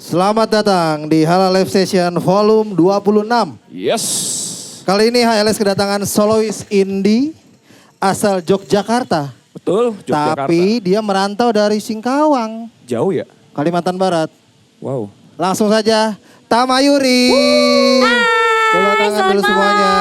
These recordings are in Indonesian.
Selamat datang di Hala Live Session Volume 26. Yes. Kali ini HLS kedatangan solois indie asal Yogyakarta. Betul, Yogyakarta. Tapi dia merantau dari Singkawang, Jauh ya? Kalimantan Barat. Wow. Langsung saja, Tamayuri. Tepuk tangan dulu semuanya.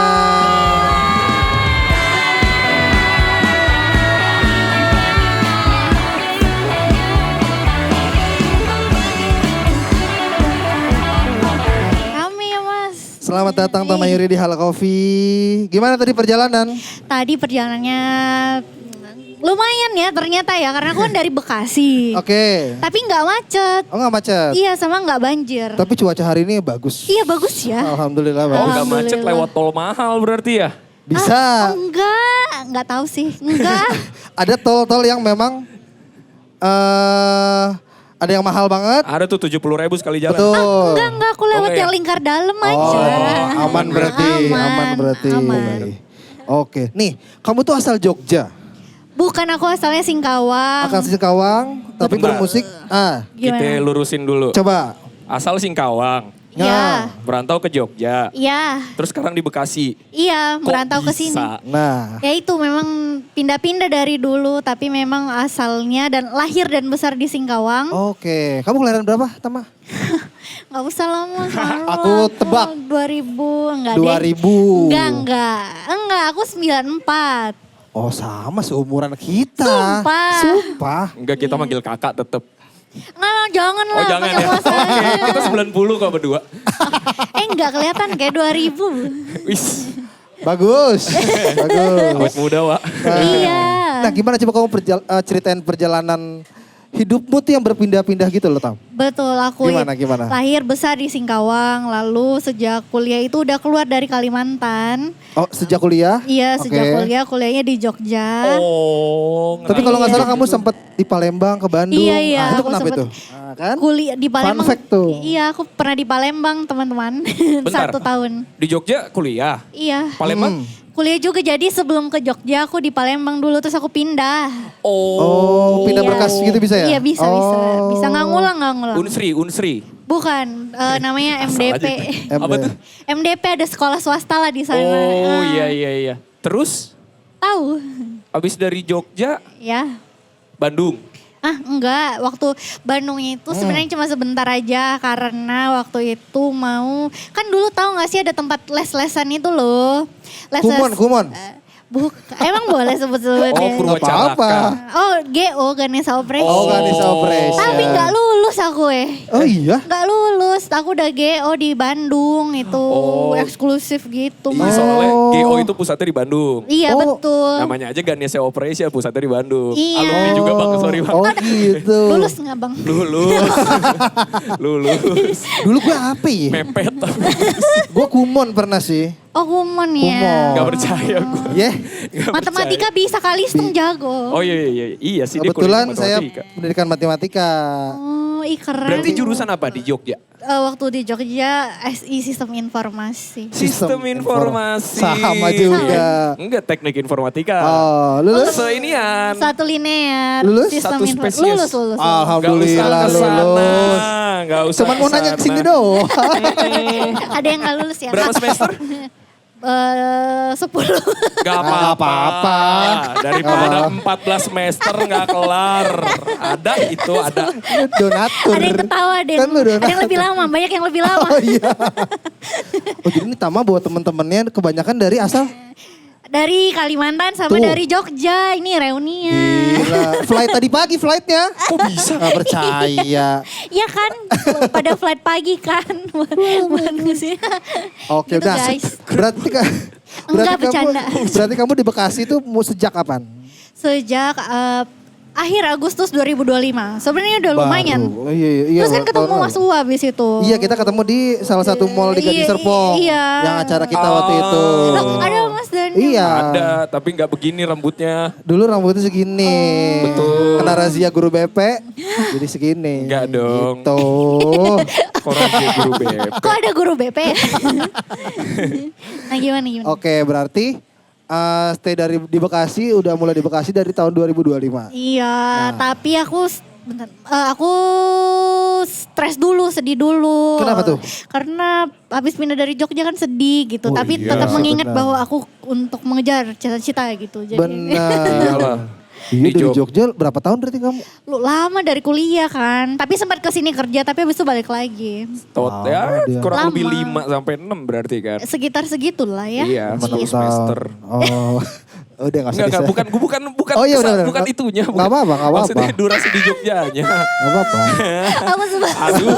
Selamat datang Tamayuri di Hala Coffee. Gimana tadi perjalanan? Tadi perjalanannya lumayan ya ternyata ya, karena aku kan dari Bekasi. Oke. Tapi nggak macet. Oh nggak macet? Iya, sama nggak banjir. Tapi cuaca hari ini bagus. Iya bagus ya. Alhamdulillah Oh bagus. nggak macet lewat tol mahal berarti ya? Bisa. Enggak tahu sih. Enggak. Ada tol-tol yang memang ada yang mahal banget. Ada tuh 70.000 sekali jalan. Betul. Enggak, aku lewat yang lingkar dalam aja. Aman berarti, aman berarti. Aman. Oke, nih kamu tuh asal Jogja. Bukan, aku asalnya Singkawang. Akan Singkawang, tapi Bentar. bermusik. Kita Gimana? lurusin dulu. Coba. Asal Singkawang, Iya. merantau ke Jogja. Iya. Terus sekarang di Bekasi. Iya, Kok merantau ke sini. bisa? Nah, Ya itu memang pindah-pindah dari dulu, tapi memang asalnya dan lahir dan besar di Singkawang. oke. Kamu kelahiran berapa, Tama? Gak usah lama, selalu Aku tebak. 2000, enggak 2000. deh. Enggak, aku 94. Oh sama seumuran kita. Sumpah. Enggak, kita manggil kakak tetep. Enggak, jangan lah. Oh jangan pakai ya? bahasa. Oke, kita 90 kok berdua. Enggak kelihatan kayak 2000. Wis, Bagus. Bagus. awet muda Wak. Iya. Nah gimana coba kamu ceritain perjalanan hidupmu tuh yang berpindah-pindah gitu loh, Tam? Betul, aku Gimana? lahir besar di Singkawang, lalu sejak kuliah itu udah keluar dari Kalimantan. Oh sejak kuliah? Iya, sejak Oke. kuliahnya di Jogja. Oh, Tapi kalau nggak Iya. salah kamu sempat di Palembang ke Bandung. Iya, Nah, itu aku kenapa sempet itu? Nah, kan? Kuliah di Palembang. Fun fact tuh. Iya, aku pernah di Palembang, teman-teman. Bentar. 1 tahun. Di Jogja kuliah. Iya. Palembang? Kuliah juga, jadi sebelum ke Jogja aku di Palembang dulu, terus aku pindah. Oh, pindah Iya. berkas gitu bisa ya? Iya, bisa. Bisa nggak ngulang. Unsri. Bukan, namanya Asal MDP. aja. Apa tuh? MDP ada sekolah swasta lah di sana. Oh Ah. iya. Terus Tahu? abis dari Jogja, Ya. Bandung. Enggak, waktu Bandung itu sebenarnya cuma sebentar aja, karena waktu itu kan dulu tahu nggak sih ada tempat les-lesan itu loh. Kumon. Emang boleh sebut-sebut Oh, ya? Purwacaraka. apa-apa. Oh, GO, Ganesha Operation. Oh, Ganesha Operation. Tapi nggak lulus aku Oh iya? Nggak lulus, aku udah GO di Bandung itu, Oh. eksklusif gitu. Iya Mas. soalnya GO itu pusatnya di Bandung. Iya Oh. betul. Namanya aja Ganesha Operation, pusatnya di Bandung. Iya. Alumni juga bang, sorry bang. Oh gitu. Lulus nggak bang? Lulus. Dulu gue apa ya? Mepet. Gue kumon pernah sih. Oh kumon ya. Kumon. Gak percaya gue. Yeah. Matematika bisa kali, Istung jago. Oh iya sih dia Kebetulan kuliah saya matematika. pendidikan matematika. Oh, keren. Berarti jurusan apa di Jogja? Waktu di Jogja SI Sistem Informasi. Sistem informasi. Sama juga. Enggak, teknik informatika. Oh, lulus? Seinian. Satu linear. Lulus? Satu spesies. Lulus. Alhamdulillah Gak usah kesana. lulus. Gak usah Cuman mau nanya kesini doang. Ada yang nggak lulus ya? Berapa semester? 10. Gak apa-apa. Daripada 14 semester gak kelar. Ada itu, ada. Lu donatur. Ada yang ketawa, Kan lu donatur. ada yang lebih lama, banyak yang lebih lama. Oh iya. Oh jadi ini Tama buat temen-temennya kebanyakan dari asal? Dari Kalimantan sama Tuh. dari Jogja, ini reunian. Gila. Flight tadi pagi flightnya. Kok bisa? Gak percaya. Iya kan, pada flight pagi kan. Manusia. Oke Gitu, udah. guys. Berarti bercanda. berarti kamu di Bekasi itu mau sejak kapan? Sejak akhir Agustus 2025. Sebenarnya udah lumayan. Baru. Oh, iya, Terus kan ketemu tahun Mas lalu. Uwa abis itu. Iya kita ketemu di salah satu mall di Gading Iya, Serpong. iya. Yang acara kita waktu Oh. itu. Loh, ada Mas Daniel. Iya. Ada, tapi gak begini rambutnya. Dulu rambutnya segini. Betul. Kena razia guru BP. Jadi segini. Enggak dong. Gitu. Orang dia guru BP. Kok ada guru BP ya? Nah gimana? Oke berarti stay di Bekasi, udah mulai di Bekasi dari tahun 2025. Iya, tapi aku bentar. Aku stres dulu, sedih dulu. Kenapa tuh? Karena habis pindah dari Jogja kan sedih gitu. Oh Tapi iya. tetap mengingat Benar. bahwa aku untuk mengejar cita-cita gitu. Jadi Benar. Iya Di dari Jogja berapa tahun berarti kamu? lu lama dari kuliah kan. Tapi sempat kesini kerja tapi habis itu balik lagi. Tot ya dia. kurang lebih Lama. 5 sampai 6 berarti kan. Sekitar segitulah ya. Iya, Teman 10 semester. Oh. Udah gak usah Enggak, disebut. bukan Oh iya, benar-benar. bukan itunya. Nggak apa-apa, nggak apa-apa. Maksudnya durasi di Jogjanya. Gak apa-apa. Aku sebab Aduh.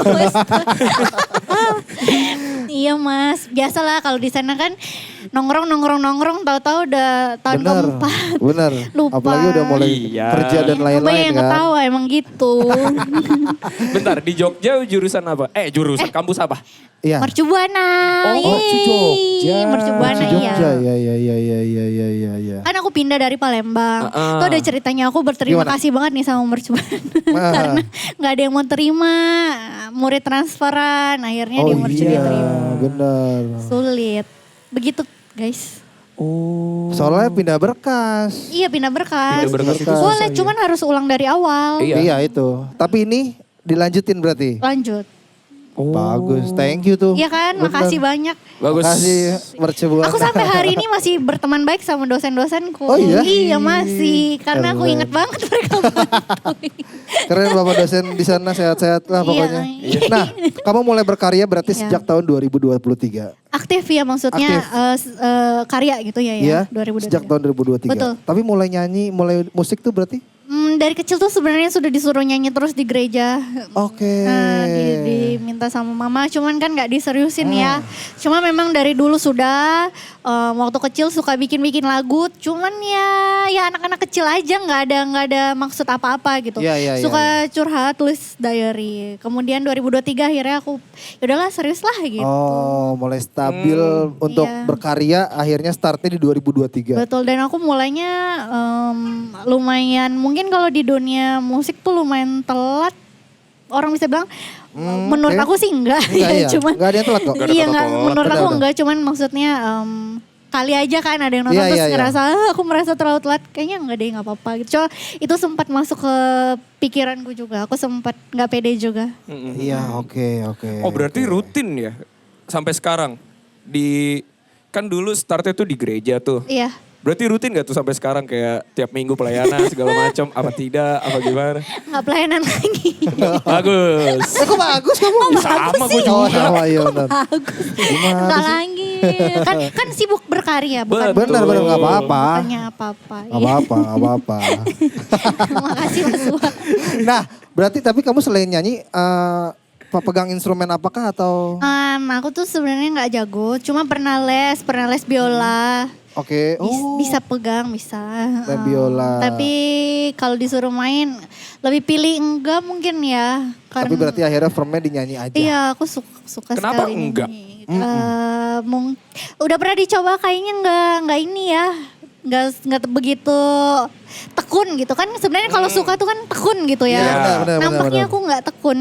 Iya mas, biasalah kalau di sana kan nongkrong tahu-tahu udah tahun Bener. keempat. Bener. Lupa. Apalagi udah mulai Iya. kerja dan Banyak lain-lain yang kan. ketawa emang gitu. Bentar, di Jogja jurusan apa? Jurusan kampus apa? Iya. Mercubuana. Oh, Yeay. Jogja. Mercubuana iya. Jogja, iya. Kan aku pindah dari Palembang. Tuh ada ceritanya aku berterima Gimana? kasih banget nih sama Mercubuana. Ah. Karena gak ada yang mau terima murid transferan. Akhirnya Oh di Mercu iya, diterima. benar. Sulit. Begitu guys. Oh. Soalnya pindah berkas. Iya pindah berkas. Pindah berkas itu Boleh, susah, cuman harus ulang dari awal. Iya. Iya itu. Tapi ini dilanjutin berarti. Lanjut. Oh. Bagus, thank you tuh. Iya kan, Bener. makasih banyak. Bagus. Makasih Mercubuana. Aku sampai hari ini masih berteman baik sama dosen-dosenku. Oh iya? Iya masih, karena aku Keren. inget banget mereka bantuin. Keren Bapak dosen di sana sehat-sehat lah Iya. pokoknya. Nah, kamu mulai berkarya berarti Iya. sejak tahun 2023. Aktif ya maksudnya karya gitu ya Iya, 2023. sejak tahun 2023. Betul. Tapi mulai nyanyi, mulai musik tuh berarti? Dari kecil tuh sebenarnya sudah disuruh nyanyi terus di gereja. Oke. Diminta sama mama, cuman kan nggak diseriusin ya. Hmm. Cuma memang dari dulu sudah waktu kecil suka bikin lagu. Cuman ya anak-anak kecil aja nggak ada maksud apa-apa gitu. Iya, iya, Suka curhat, tulis diary. Kemudian 2023 akhirnya aku yaudahlah serius lah gitu. Oh, mulai stabil untuk Iya. berkarya akhirnya startnya di 2023. Betul, dan aku mulainya lumayan, mungkin kalau di dunia musik tuh lumayan telat. Orang bisa bilang, menurut oke. aku sih enggak. Enggak ya? Cuman, Enggak ada yang telat kok. Enggak ada iya kata enggak, telat. menurut aku Benar. enggak. Cuman maksudnya kali aja kan ada yang nonton Iya, terus iya, iya. ngerasa, aku merasa terlalu telat. Kayaknya enggak deh, enggak apa-apa gitu. Cuma itu sempat masuk ke pikiranku juga. Aku sempat enggak pede juga. Iya, oke. Oh berarti rutin ya sampai sekarang kan dulu startnya tuh di gereja tuh. Iya. Berarti rutin gak tuh sampai sekarang kayak tiap minggu pelayanan segala macam apa tidak apa gimana? Enggak pelayanan lagi. Bagus. Kok bagus kamu? Sama gue Oh, juga. sama iya benar. Bagus. Gimana Enggak sih? lagi. Kan sibuk berkarya bukan. Betul. Benar nggak apa-apa. Bukannya apa-apa. Nggak apa-apa. Makasih Mas Wak. Nah, berarti tapi kamu selain nyanyi pegang instrumen apakah atau? Aku tuh sebenarnya nggak jago, cuma pernah les biola. Oke. Oh. Bisa pegang, bisa. Main biola. Tapi kalau disuruh main, lebih pilih enggak mungkin ya. Tapi berarti akhirnya firmnya dinyanyi aja. Iya, aku suka Kenapa sekali. enggak? Udah pernah dicoba kayaknya enggak ini ya. Enggak begitu tekun gitu kan. Sebenarnya kalau suka tuh kan tekun gitu ya. Iya, benar. Nampaknya aku enggak tekun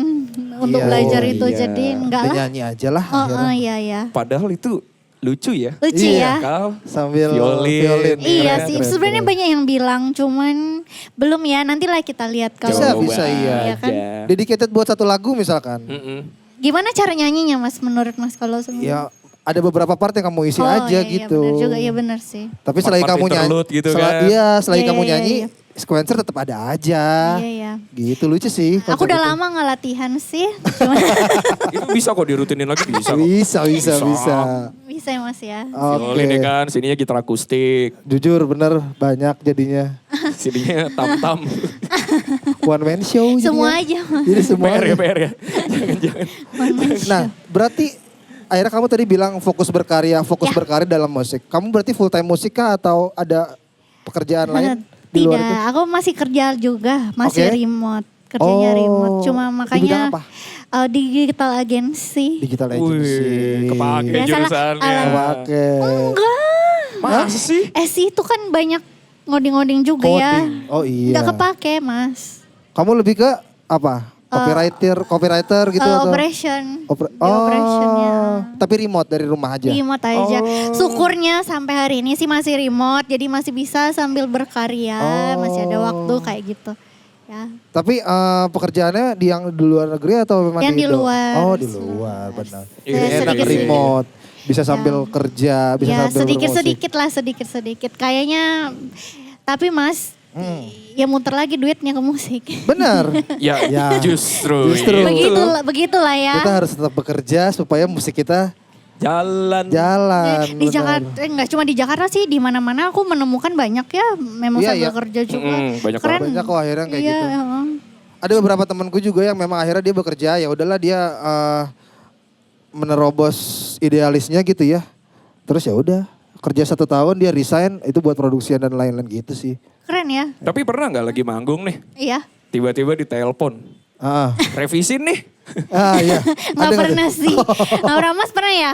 untuk Iya, belajar oh itu. iya. Jadi enggak lah. Dinyanyi aja lah akhirnya. Iya ya. Padahal itu lucu ya. Lucu Iya. ya. Kal. Sambil Violin. Iya Keren, sih, keren, sebenarnya keren. banyak yang bilang, cuman belum ya. Nantilah kita lihat kalau. Bisa, iya. Iya kan? Dedicated buat satu lagu misalkan. Gimana cara nyanyinya Mas menurut Mas kalau Ya ada beberapa part yang kamu isi aja iya, gitu. Iya benar juga, iya benar sih. Tapi selain Part-part kamu nyanyi, interlude gitu kan. Iya, selain Iya, kamu iya, nyanyi, iya. sequencer tetap ada aja. Iya iya. Gitu lucu sih. Aku konsep udah itu. lama nggak latihan sih. Cuma Itu bisa kok dirutinin lagi bisa kok. Bisa. bisa ya Mas ya. Oke. Violin ya kan, sininya gitar akustik, Jujur bener banyak jadinya. sininya tam-tam. One man show jadinya. Semua aja Mas. Jadi semua. PR ya. Jangan-jangan. Nah berarti akhirnya kamu tadi bilang fokus berkarya Ya. dalam musik. Kamu berarti full time musik kah atau ada pekerjaan lain di luar itu? Tidak, aku masih kerja juga, masih Oke. remote. Kerjanya Oh, remote, cuma di bidang makanya apa? digital agency. Digital agency. Wih, kepake Biasalah, jurusannya. Kepake. Enggak. Masa sih? Itu kan banyak ngoding-ngoding juga ya. Coding. Oh iya. Nggak kepake Mas. Kamu lebih ke apa? Copywriter gitu atau? Operation. Oper- Di operationnya. Tapi remote dari rumah aja. Remote aja. Syukurnya sampai hari ini sih masih remote. Jadi masih bisa sambil berkarya. Masih ada waktu kayak gitu. Ya. Tapi pekerjaannya di luar negeri atau memang Yang di Indo? luar. Oh di luar, benar. Iya, Jadi enak sedikit-sedikit. remote, bisa sambil kerja, bisa Ya sambil bermusik. sedikit-sedikit. Kayaknya, tapi Mas, ya muter lagi duitnya ke musik. Benar. Ya, Ya. justru. Justru. itu. Begitulah ya. Kita harus tetap bekerja supaya musik kita Jalan. jalan. Di benar. Jakarta, enggak cuma di Jakarta sih, di mana-mana aku menemukan banyak ya, memang Iya, sambil iya. kerja juga. Banyak Keren. Banyak kok akhirnya kayak Iya, gitu. heeh. Ada beberapa temanku juga yang memang akhirnya dia bekerja, ya udahlah dia menerobos idealisnya gitu ya. Terus ya udah kerja 1 tahun dia resign itu buat produksian dan lain-lain gitu sih. Keren ya. Tapi pernah nggak lagi manggung nih? Iya. Tiba-tiba ditelepon. Ah, Revisi nih. iya. Nggak Ada pernah sih. Nah, Mas pernah ya?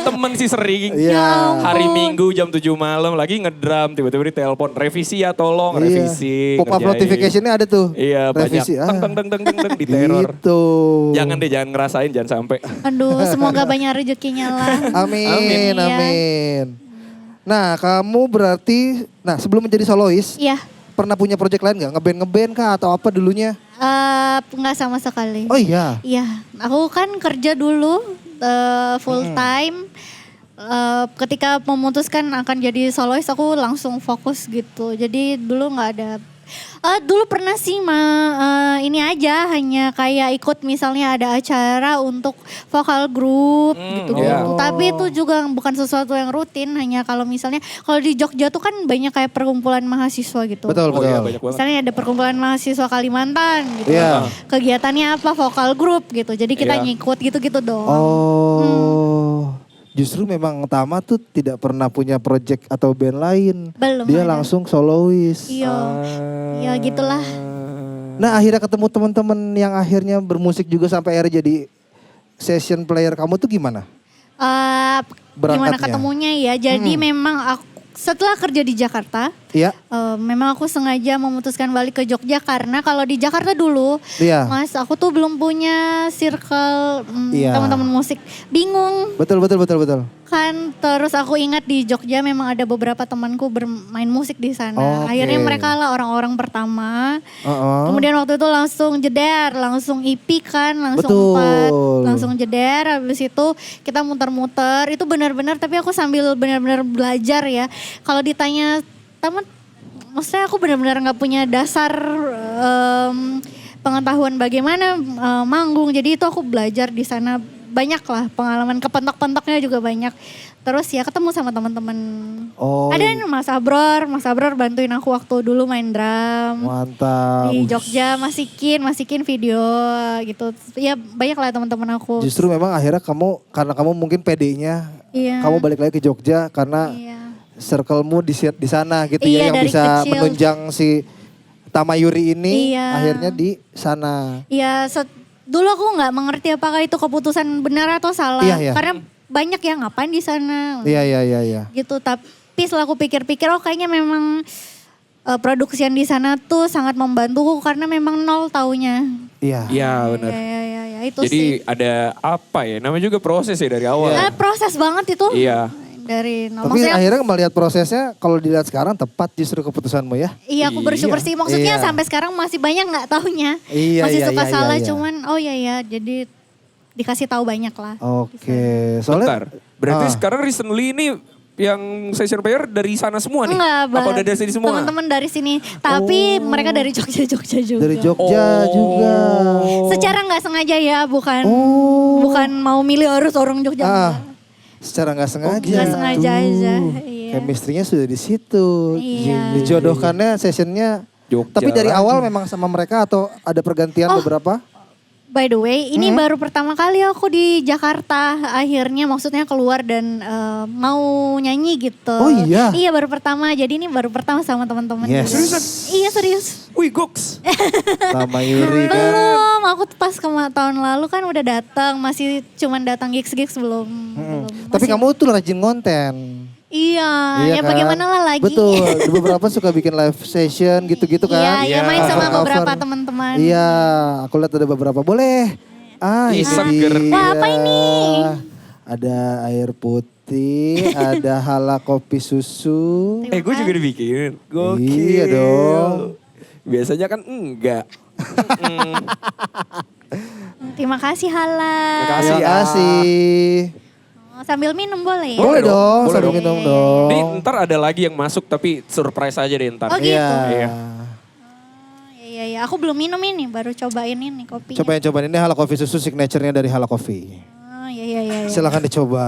Temen sih sering. Iya. Hari Minggu jam 7 malam lagi ngedram. Tiba-tiba ditelepon. Revisi ya tolong. Iya. Revisi. Pop-up ngerjain. notification-nya ada tuh. Iya Revisi. banyak. Teng teng teng teng teng di teror. Gitu. Jangan deh jangan ngerasain jangan sampai. Aduh, semoga banyak rezekinya lah. Amin, Iya. amin. Nah, kamu berarti, sebelum menjadi solois, Iya. pernah punya project lain nggak? Ngeband kah atau apa dulunya? Nggak sama sekali. Oh iya. Iya, aku kan kerja dulu full time. Ketika memutuskan akan jadi solois, aku langsung fokus gitu. Jadi dulu nggak ada. Dulu pernah sih ini aja hanya kayak ikut misalnya ada acara untuk vokal grup gitu. iya. Tapi itu juga bukan sesuatu yang rutin. Hanya kalau misalnya kalau di Jogja tuh kan banyak kayak perkumpulan mahasiswa gitu. Betul, Oh iya betul. banyak banget. Misalnya ada perkumpulan mahasiswa Kalimantan gitu. Iya. Kegiatannya apa? Vokal grup gitu. Jadi kita Iya. ngikut gitu-gitu dong. Oh. Justru memang Tama tuh tidak pernah punya project atau band lain. Belum Dia ada. langsung solois. Iya. Ya gitulah. Nah, akhirnya ketemu teman-teman yang akhirnya bermusik juga sampai akhirnya jadi session player kamu tuh gimana? Gimana Berangkatnya. ketemunya ya? Jadi memang aku setelah kerja di Jakarta, Iya. memang aku sengaja memutuskan balik ke Jogja karena kalau di Jakarta dulu, Iya. Mas, aku tuh belum punya circle Iya. teman-teman musik. Bingung Betul. kan. Terus aku ingat di Jogja memang ada beberapa temanku bermain musik di sana. Oke. Akhirnya mereka lah orang-orang pertama. Heeh. Kemudian waktu itu langsung jeder, langsung EP kan, langsung Betul. langsung jeder. Habis itu kita muter-muter. Itu benar-benar, tapi aku sambil benar-benar belajar ya. Kalau ditanya, teman, maksudnya aku benar-benar nggak punya dasar pengetahuan bagaimana manggung. Jadi itu aku belajar di sana. Banyak lah pengalaman, kepentok-pentoknya juga banyak. Terus ya ketemu sama teman-teman. Oh. Ada Mas Abror bantuin aku waktu dulu main drum. Mantap. Di Jogja masikin video gitu. Ya banyak lah teman-teman aku. Justru memang akhirnya karena kamu mungkin PD-nya, Iya. kamu balik lagi ke Jogja karena Iya. circle-mu di sana gitu Iya, ya yang dari bisa kecil. menunjang si Tamayuri ini Iya. akhirnya di sana. Iya, dulu aku nggak mengerti apakah itu keputusan benar atau salah. Iya, iya. Karena banyak yang ngapain di sana. Iya. Gitu, tapi setelah aku pikir-pikir, kayaknya memang produksian di sana tuh sangat membantuku karena memang nol taunya. Iya. Iya benar. Iya, itu Jadi sih. ada apa ya? Namanya juga proses ya dari awal. Proses banget itu. Iya. Dari nol. Tapi Maksudnya, akhirnya melihat prosesnya kalau dilihat sekarang tepat justru keputusanmu ya. iya aku bersyukur Iya. sih. Maksudnya Iya. sampai sekarang masih banyak nggak taunya. Iya, Masih iya, suka iya, salah, iya. cuman jadi dikasih tahu banyak lah. Oke. Bentar. Soalnya Berarti Ah. sekarang recently ini yang session player dari sana semua nih? Enggak, Apa udah dari sini semua? teman-teman dari sini. Tapi mereka dari Jogja juga. dari Jogja juga. Secara nggak sengaja ya, bukan Oh. bukan mau milih harus orang Jogja. Ah, enggak. secara nggak sengaja. Nggak sengaja aja, iya. Chemistry-nya sudah di situ. Iya. Dijodohkannya sessionnya. Jogja Tapi dari lagi. awal memang sama mereka atau ada pergantian beberapa? By the way, ini baru pertama kali aku di Jakarta. Akhirnya maksudnya keluar dan mau nyanyi gitu. Oh iya? Iya baru pertama. Jadi ini baru pertama sama teman-teman. Yes. Seriusan? Iya serius. Wih goks. Tamayuri kan. Belum, aku tuh pas tahun lalu kan udah datang. Masih cuman datang gigs-gigs belum. Tapi Masih- kamu tuh rajin konten. Iya, ya kan? bagaimana lah lagi. Betul, di beberapa suka bikin live session gitu-gitu kan. Iya, main sama Cover-cover. beberapa teman-teman. Iya, aku lihat ada beberapa. Boleh. Ih, ini seger. dia. Wah, apa ini? Ada air putih, ada hala kopi susu. Gue juga dibikin. Gokil. Iya dong. Biasanya kan enggak. Terima kasih Hala. Makasih Terima ya. kasih. Oh, sambil minum boleh ya? Boleh dong, boleh sambil dong. minum dong. Nih ntar ada lagi yang masuk tapi surprise aja deh ntar. Oh, gitu. Iya. Iya. Aku belum minum ini, baru cobain ini kopinya. Cobain ini Hala Coffee susu signaturenya dari Hala Coffee. Oh, iya. Silahkan dicoba.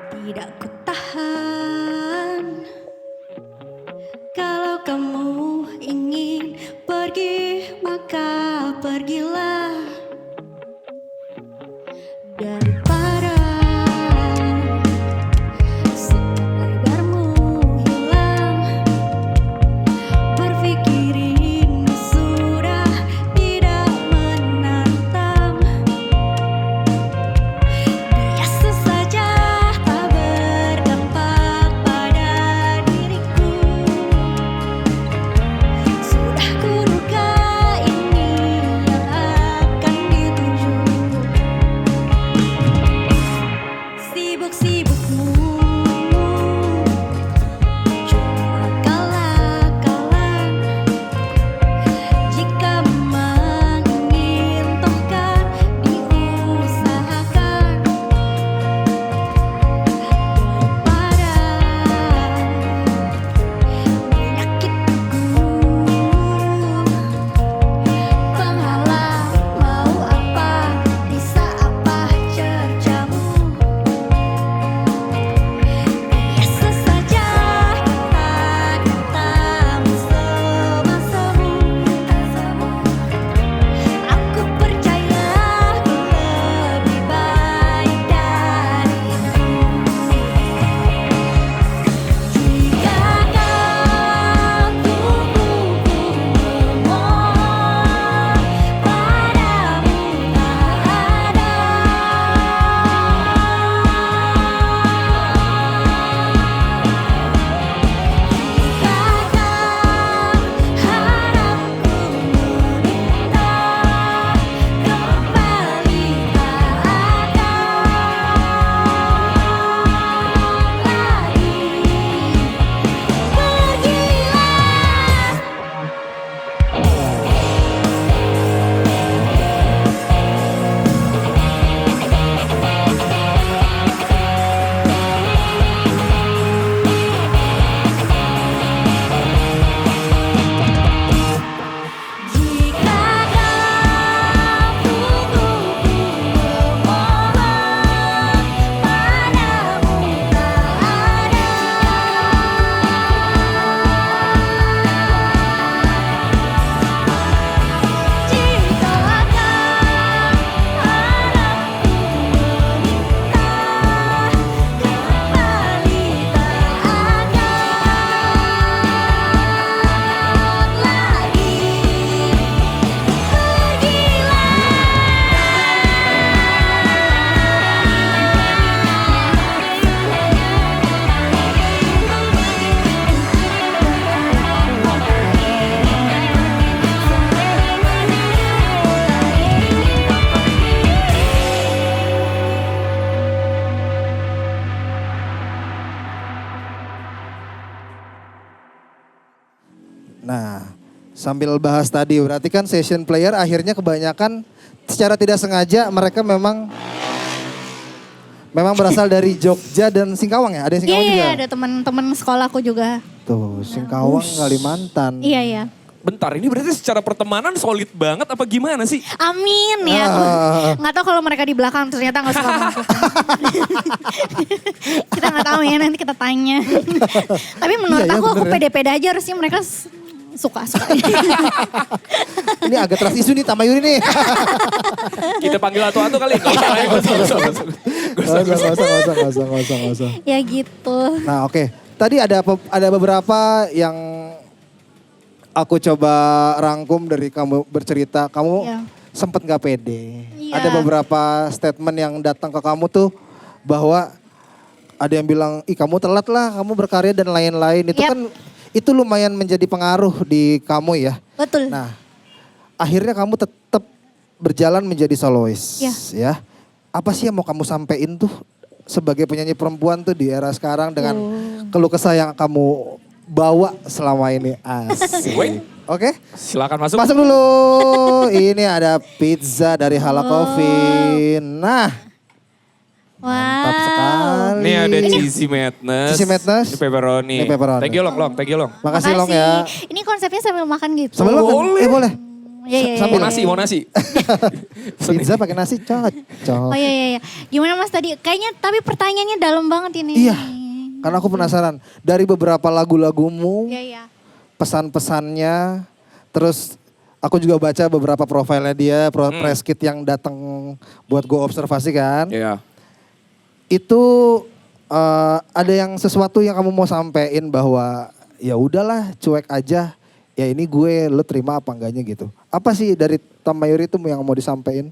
Tidak kutahan kalau kamu ingin pergi maka pergilah daripada lebarmu hilang berpikirin sudah tidak menantang biasa saja tak berdampak pada diriku sudah kuduga ini yang akan dituju sibuk-sibukmu cuma kalah-kalah jika memang ingin tohkan diusahakan daripada menyakitku penghalang mau apa bisa apa cercamu biasa saja kata-katamu semasamu aku percaya lebih baik dari itu jika kau tunggu memohon padamu tak jika kau tunggu memohon padamu tak jika kau harapku meminta kembali tak akan lagi Nah, sambil bahas tadi berarti kan session player akhirnya kebanyakan secara tidak sengaja mereka memang berasal dari Jogja dan Singkawang ya? Ada yang Singkawang juga? Iya, ada teman-teman sekolahku juga. Tuh, Singkawang, Kalimantan. Iya. Bentar, ini berarti secara pertemanan solid banget apa gimana sih? Amin ya. Nggak tahu kalau mereka di belakang ternyata nggak suka masuk. Kita nggak tahu ya, nanti kita tanya. Tapi menurut Iya, aku bener ya. pede-pede aja harusnya mereka suka. Ini agak trust isu nih Tamayuri nih. Kita panggil atu-atu kali. Gak usah. Ya gitu. Nah, oke. Tadi ada beberapa yang aku coba rangkum dari kamu bercerita. Kamu Iya. sempet gak pede. Iya. Ada beberapa statement yang datang ke kamu tuh bahwa ada yang bilang, ih kamu telat lah, kamu berkarya dan lain-lain. Itu Yap. kan, itu lumayan menjadi pengaruh di kamu ya. Betul. Nah, akhirnya kamu tetap berjalan menjadi solois. Ya. Ya. Apa sih yang mau kamu sampein tuh sebagai penyanyi perempuan tuh di era sekarang dengan keluh kesah yang kamu bawa selama ini? Asik. Wait. Oke? Silakan masuk. Masuk dulu. Ini ada pizza dari Hala Coffee. Nah, mantap Wow. sekali. Ini ada cheesy madness. Cheesy madness. Ini pepperoni. Ini pepperoni. Thank you Long. Thank you Long. Makasih Long ya. Ini konsepnya sambil makan gitu. Sambil makan? Boleh. Boleh. Iya, iya, Sambil iya, Mau iya. nasi. Pizza pakai nasi cocok. Oh iya. Gimana Mas tadi? Kayaknya tapi pertanyaannya dalam banget ini. Iya. Karena aku penasaran. Dari beberapa lagu-lagumu, Iya. pesan-pesannya, terus aku juga baca beberapa profilnya dia, press kit yang datang buat gue observasi kan. Iya. Itu ada yang sesuatu yang kamu mau sampein bahwa ya udahlah cuek aja. Ya ini gue, lo terima apa enggaknya gitu. Apa sih dari Tamayuri itu yang mau disampaikan?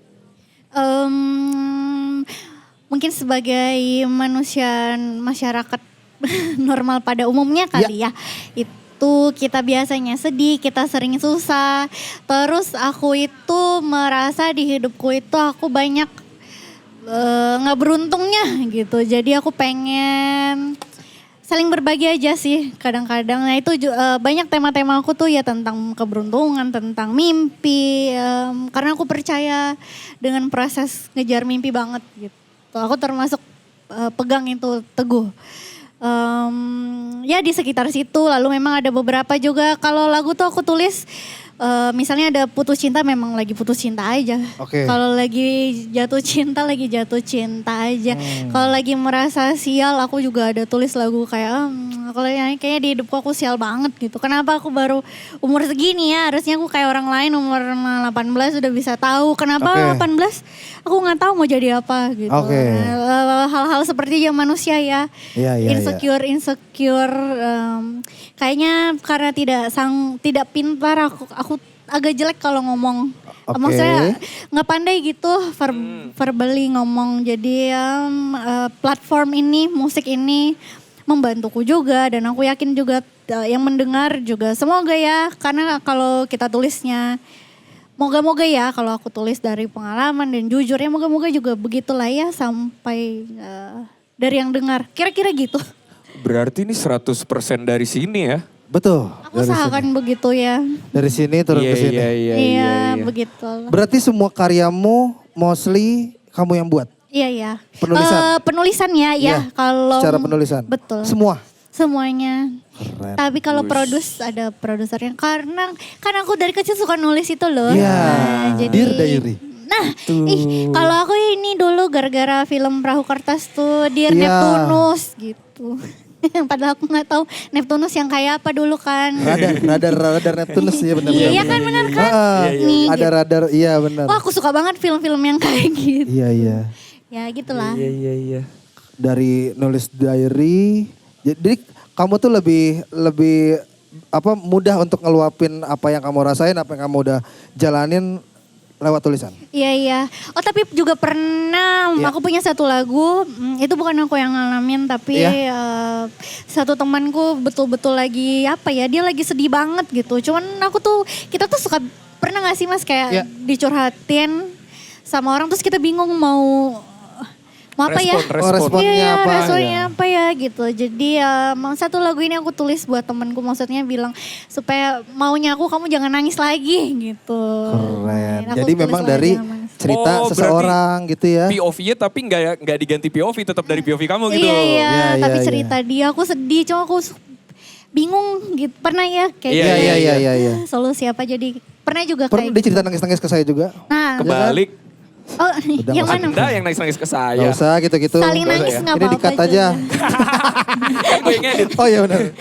Mungkin sebagai manusia masyarakat normal pada umumnya kali ya. Itu kita biasanya sedih, kita sering susah. Terus aku itu merasa di hidupku itu aku banyak nggak beruntungnya gitu. Jadi aku pengen saling berbagi aja sih kadang-kadang. Nah itu banyak tema-tema aku tuh ya tentang keberuntungan, tentang mimpi. Karena aku percaya dengan proses ngejar mimpi banget gitu. Aku termasuk pegang itu teguh. Ya di sekitar situ, lalu memang ada beberapa juga kalau lagu tuh aku tulis misalnya ada putus cinta, memang lagi putus cinta aja. Oke. Kalau lagi jatuh cinta aja. Kalau lagi merasa sial, aku juga ada tulis lagu kayak kalau kayaknya di hidupku aku sial banget gitu. Kenapa aku baru umur segini ya? Harusnya aku kayak orang lain umur 18 udah bisa tahu. Kenapa 18? Aku nggak tahu mau jadi apa gitu. Oke. Nah, hal-hal seperti ya manusia ya. Iya. Insecure. Kayaknya karena tidak pintar aku agak jelek kalau ngomong. Oke. Maksudnya nggak pandai gitu verbally ngomong. Jadi platform ini, musik ini membantuku juga dan aku yakin juga yang mendengar juga semoga ya, karena kalau kita tulisnya moga-moga ya kalau aku tulis dari pengalaman dan jujur ya moga-moga juga begitulah ya sampai dari yang dengar. Kira-kira gitu. Berarti ini 100% dari sini ya? Betul. Aku usahakan begitu ya. Dari sini turun ke sini. Iya, begitu. Berarti semua karyamu mostly kamu yang buat? Iya. Penulisan? Penulisan ya. Kalau secara penulisan? Betul. Semua? Semuanya. Keren. Tapi kalau produce ada produsernya karena kan aku dari kecil suka nulis itu loh. Iya. Jadi Dear Diary. Nah, kalau aku ini dulu gara-gara film Perahu Kertas tuh Dear Iya. Neptunus gitu. Padahal aku nggak tahu Neptunus yang kayak apa dulu kan. Radar Neptunus ya benar. Iya kan benar kan? Nih, Ada gitu. radar, iya benar. Wah aku suka banget film-film yang kayak gitu. Iya. Ya gitulah. Iya. Dari nulis diary, jadi kamu tuh lebih mudah untuk ngeluapin apa yang kamu rasain, apa yang kamu udah jalanin lewat tulisan. Iya. Oh tapi juga pernah Iya. aku punya satu lagu, itu bukan aku yang ngalamin tapi satu temanku betul-betul lagi dia lagi sedih banget gitu. Cuman kita tuh suka pernah gak sih Mas kayak dicurhatin sama orang terus kita bingung mau apa ya? Responnya apa? Responnya apa ya gitu. Jadi satu lagu ini aku tulis buat temanku, maksudnya bilang supaya maunya kamu jangan nangis lagi gitu. Keren. Aku Jadi tulis memang lagu dari yang nangis. cerita Oh, seseorang gitu ya. POV-nya tapi nggak diganti POV, tetap dari POV kamu gitu. Iya, tapi Iya. cerita dia aku sedih, cuma aku bingung gitu. Pernah ya kayak Iya. solusi apa jadi pernah juga Pernah kayak dia cerita nangis-nangis ke saya juga. Nah, Kebalik. oh yang mana? Anda yang nangis-nangis ke Gak saya. usah gitu-gitu. Saling nangis ya. nggak Ini apa-apa di-cut aja. Kan gue yang ngedit. Oh iya benar.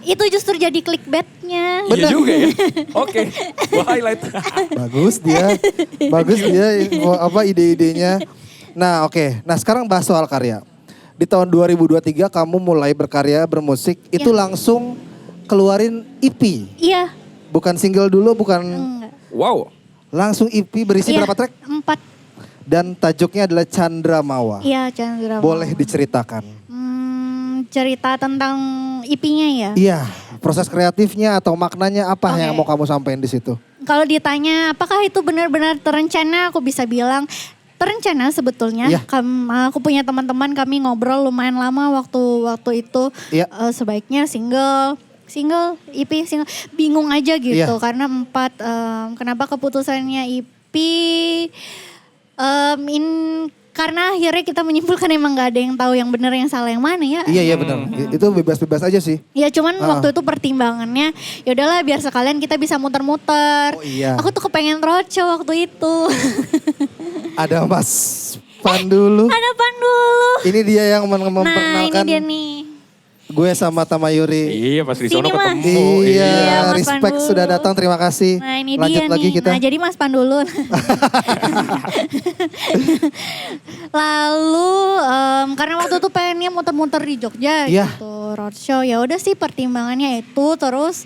Itu justru jadi clickbaitnya. Iya juga ya. Oke, gue highlight. Bagus dia ide-idenya. Nah oke, nah sekarang bahas soal karya. Di tahun 2023 kamu mulai berkarya, bermusik, itu langsung keluarin EP. Iya. Bukan single dulu, bukan Enggak. Wow. langsung EP berisi Iya, berapa track? 4. Dan tajuknya adalah Chandra Mawa. Iya, Chandra. Boleh diceritakan? Cerita tentang IP-nya ya. Iya, proses kreatifnya atau maknanya apa Oke. yang mau kamu sampaikan di situ? Kalau ditanya apakah itu benar-benar terencana, aku bisa bilang terencana sebetulnya. Iya. Aku punya teman-teman, kami ngobrol lumayan lama waktu itu. Iya. Sebaiknya single, EP, single. Bingung aja gitu Iya. karena 4. Kenapa keputusannya EP? Karena akhirnya kita menyimpulkan emang gak ada yang tahu yang benar yang salah yang mana ya. Iya benar. Itu bebas-bebas aja sih. Ya cuman waktu itu pertimbangannya ya udahlah biar sekalian kita bisa muter-muter. Oh, iya. Aku tuh kepengen roadshow waktu itu. Ada Mas Pan dulu. Ada Pan dulu. Ini dia yang Nah ini memperkenalkan dia nih. gue sama Tamayuri. Iya, pas di sono Sini, Mas. ketemu. Iya, Mas respect Pandu. sudah datang, terima kasih. Nah ini Lanjut dia lagi nih. kita. Nah jadi Mas Pan dulu. Lalu karena waktu itu pengennya muter-muter di Jogja Iya. gitu. Roadshow ya udah sih pertimbangannya itu terus.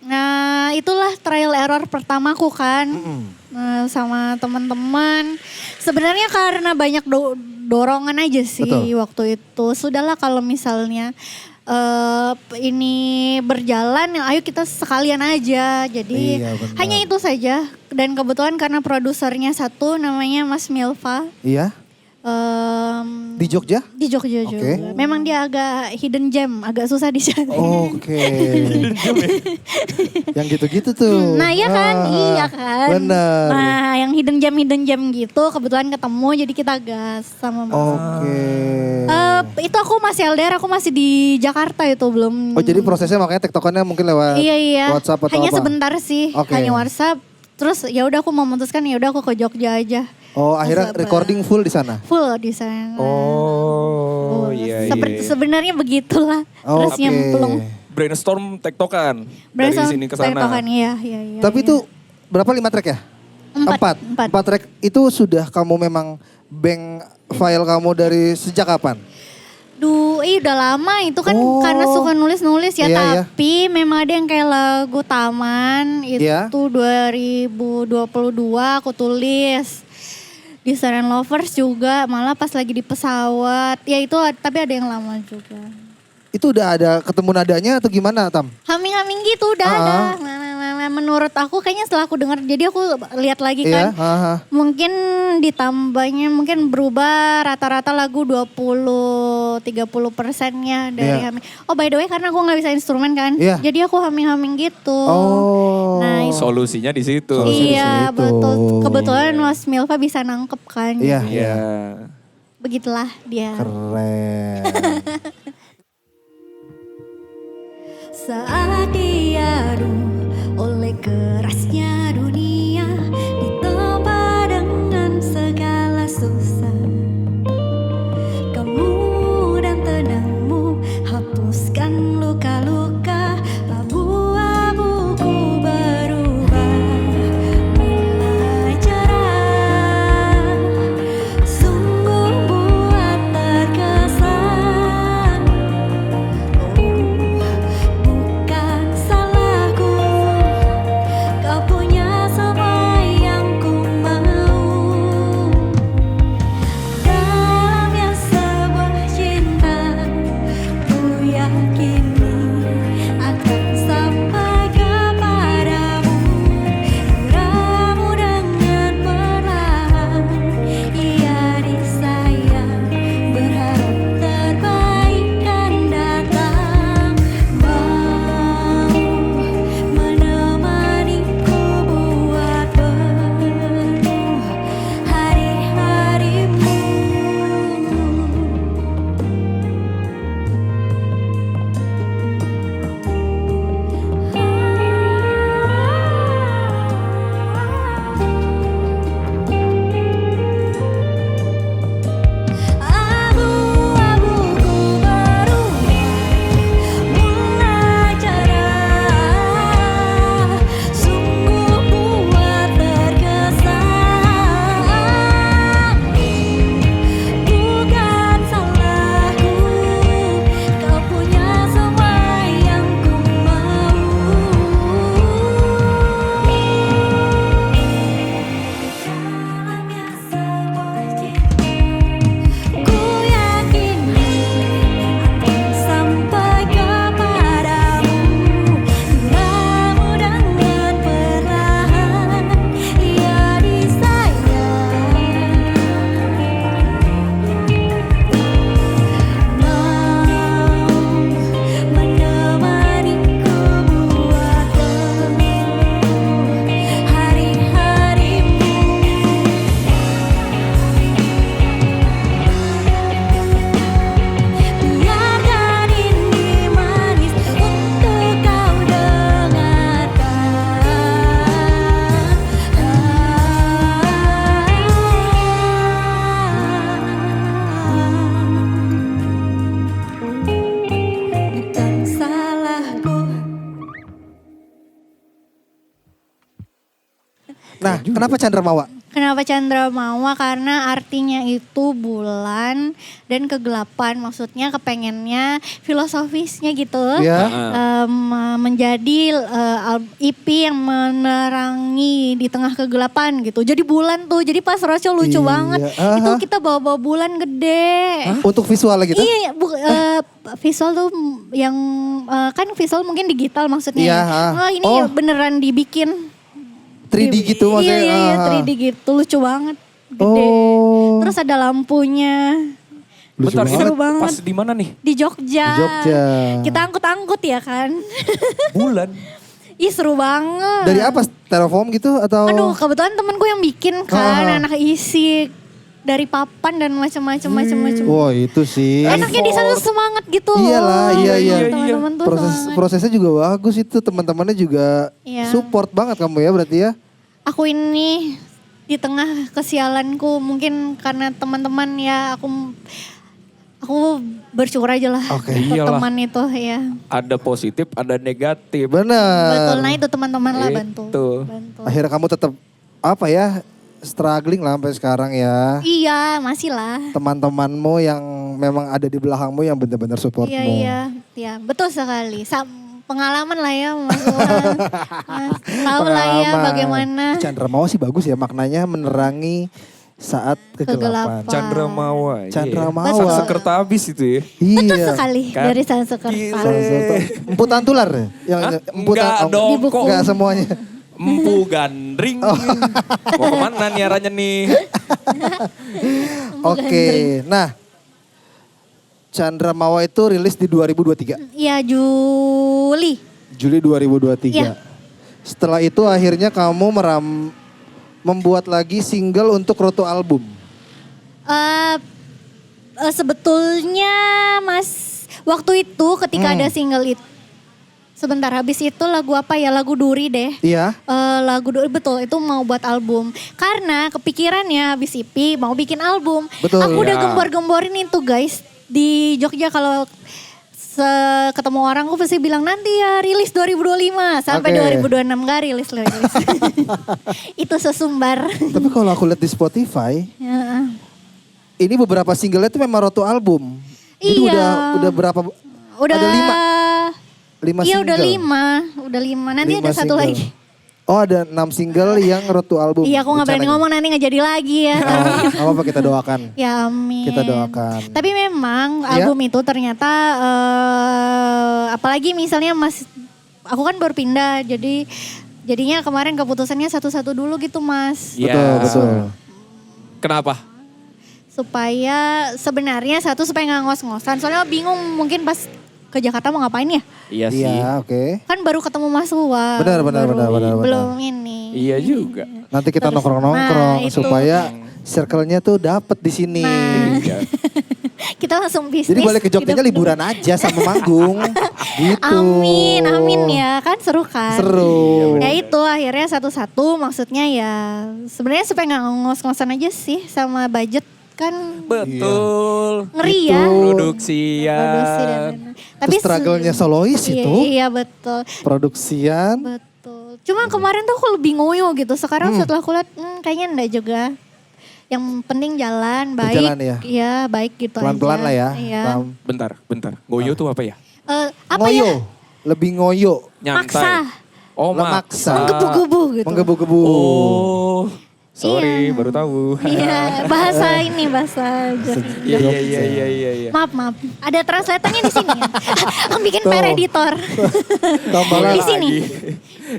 Nah itulah trial error pertamaku kan. Sama teman-teman. Sebenarnya karena banyak dorongan aja sih Betul. waktu itu. Sudahlah kalau misalnya ini berjalan, ayo kita sekalian aja. Jadi Iya, benar. hanya itu saja. Dan kebetulan karena produsernya satu namanya Mas Milva. Iya, di Jogja? Di Jogja Oke. juga. Memang dia agak hidden gem, agak susah dicari. Oke. Yang gitu-gitu tuh. Nah iya kan, iya kan. Bener. Nah yang hidden gem gitu kebetulan ketemu jadi kita gas sama Mas. Oke. Itu aku masih LDR, aku masih di Jakarta itu belum. Oh jadi prosesnya makanya tektokannya mungkin lewat Iya. WhatsApp atau Hanya apa? sebentar sih, Oke. hanya WhatsApp. Terus ya udah aku memutuskan ya udah aku ke Jogja aja. Oh akhirnya Masa recording full di sana? Full di sana. Oh, iya. Sebenarnya begitulah. Terus Oke. nyemplung. Brainstorm tektokan. Dari Brainstorm sini ke sana. tektokan, iya. Tapi itu berapa 5 track ya? Empat. Empat track itu sudah kamu memang bank file kamu dari sejak kapan? Udah lama itu kan Oh. karena suka nulis-nulis ya. Iya, iya. Tapi memang ada yang kayak lagu Taman itu Iya. 2022 aku tulis. Di Silent Lovers juga malah pas lagi di pesawat. Ya itu tapi ada yang lama juga. Itu udah ada ketemu nadanya atau gimana Tam? Haming-haming gitu udah ada. Nah, menurut aku kayaknya setelah aku dengar jadi aku lihat lagi Iya, kan. Mungkin ditambahnya mungkin berubah rata-rata lagu 20-30%-nya dari Iya. haming. Oh by the way karena aku nggak bisa instrumen kan. Iya. Jadi aku haming-haming gitu. Oh. Nah, itu- Solusinya di situ. Solusi di Iya situ. betul. Kebetulan Mas Milva bisa nangkep kan. Iya. Iya. Begitulah dia. Keren. Saat diadu oleh kerasnya dunia, ditempa dengan segala susah. Kamu dan tenangmu hapuskan luka-luka, abu-abuku berubah mulai cerah. Sungguh buat terkesan. Bukan salahku, kau punya Kenapa Chandramawa? Kenapa Chandramawa? Karena artinya itu bulan dan kegelapan. Maksudnya kepengennya filosofisnya gitu. Ya. Menjadi IP yang menerangi di tengah kegelapan gitu. Jadi bulan tuh. Jadi pas Rocio lucu Iya. banget. Itu kita bawa-bawa bulan gede. Untuk visualnya gitu? Iya, visual tuh yang kan visual mungkin digital maksudnya. Iya, Wah, ini oh. beneran dibikin 3D gitu maksudnya? Iya, 3D gitu, lucu banget, gede. Oh. Terus ada lampunya, Lucu Bentar, banget. ini Seru banget. pas di mana nih? di Jogja. Di Jogja. Kita angkut-angkut ya kan. Bulan. Ih seru banget. Dari apa? Styrofoam gitu atau? Aduh kebetulan temenku yang bikin kan, Ah. anak isi dari papan dan macam-macam. Wah itu sih. Enaknya di sana semangat gitu loh. Iyalah, iya. Teman-teman tuh semangat. Prosesnya juga bagus itu, teman-temannya juga Iya. support banget kamu ya berarti ya. Aku ini di tengah kesialanku mungkin karena teman-teman ya aku bersyukur aja lah Oke. untuk Iyalah. teman itu ya. Ada positif, ada negatif. Benar. Betul, nah itu teman-teman lah bantu. Itu. Bantu. Akhirnya kamu tetap apa ya, struggling lah sampai sekarang ya. Iya, masih lah. Teman-temanmu yang memang ada di belakangmu yang benar-benar supportmu. Iya, betul sekali. Pengalaman lah ya Mas Tuhan. Mas, tahu lah ya Pengalaman. bagaimana Chandramawa sih bagus ya, maknanya menerangi saat kegelapan. Kegelapan. Chandramawa. Chandramawa. Sang sekertabis itu ya. betul Iya. sekali Kan? dari Sansekerta. Gila. Salah satu. Emputan tular ya? Yang Hah? emputan Enggak oh, dong, Di buku. kok. Enggak semuanya. Empu gandring. Mau kemana nih arahnya nih? Oke, nah Chandramawa itu rilis di 2023. Iya, Juli. Juli 2023. Iya. Setelah itu akhirnya kamu membuat lagi single untuk Roto album. Sebetulnya Mas, waktu itu ketika ada single itu, sebentar habis itu lagu apa ya, lagu Duri deh. Iya. Lagu Duri betul, itu mau buat album. Karena kepikirannya habis IP mau bikin album. Betul. Aku udah Ya. gembor-gemborin itu guys. Di Jogja kalau ketemu orang aku pasti bilang nanti ya rilis 2025 sampai Oke. 2026 gak rilis. Itu sesumbar. Tapi kalau aku lihat di Spotify, Ya. ini beberapa singlenya itu memang Roto album. Jadi Iya. udah berapa? Udah Ada 5 Iya single. udah 5. Nanti 5 ada satu single. lagi. Oh ada 6 single yang Roto album. Iya aku gak berani rencananya. ngomong nanti gak jadi lagi ya. Oh, apa kita doakan. Ya amin. Kita doakan. Tapi memang Iya. album itu ternyata apalagi misalnya aku kan baru pindah jadinya kemarin keputusannya satu-satu dulu gitu Mas. Betul. Kenapa? Supaya sebenarnya supaya gak ngos-ngosan. Soalnya bingung mungkin pas ke Jakarta mau ngapain ya. Iya sih. Iya, oke. Kan baru ketemu Mas Huwa. Benar. Belum ini. Iya juga. Nanti kita Terus, nongkrong-nongkrong nah, itu. supaya circle-nya tuh dapet di sini. Nah. Iya. Kita langsung bisnis. Jadi balik ke Jogjanya hidup- liburan aja sama manggung. Gitu. Amin ya kan seru kan. Seru. Ya itu akhirnya satu-satu maksudnya ya sebenarnya supaya nggak ngos-ngosan aja sih sama budget kan Betul. ngeri Itu. ya. Produksian. Produksi dan lain-lain. Terus struggle-nya solois iya, itu. Iya betul. Produksian. Betul. Cuma kemarin tuh aku lebih ngoyo gitu. Sekarang setelah aku lihat kayaknya enggak juga. Yang penting jalan baik. Berjalan ya? Iya baik gitu Pelan-pelan aja. lah ya. Iya. Bentar. Goyo tuh apa ya? Apa Ngoyo. ya? Lebih ngoyo. Nyantai. Maksa. Oh, Memaksa. Menggebu-gebu gitu. Menggebu-gebu. Oh. Sorry, Iya. baru tahu. Iya, bahasa Iya. Maaf. Ada translatornya di sini ya. Aku bikin per editor. Tambalan Di sini.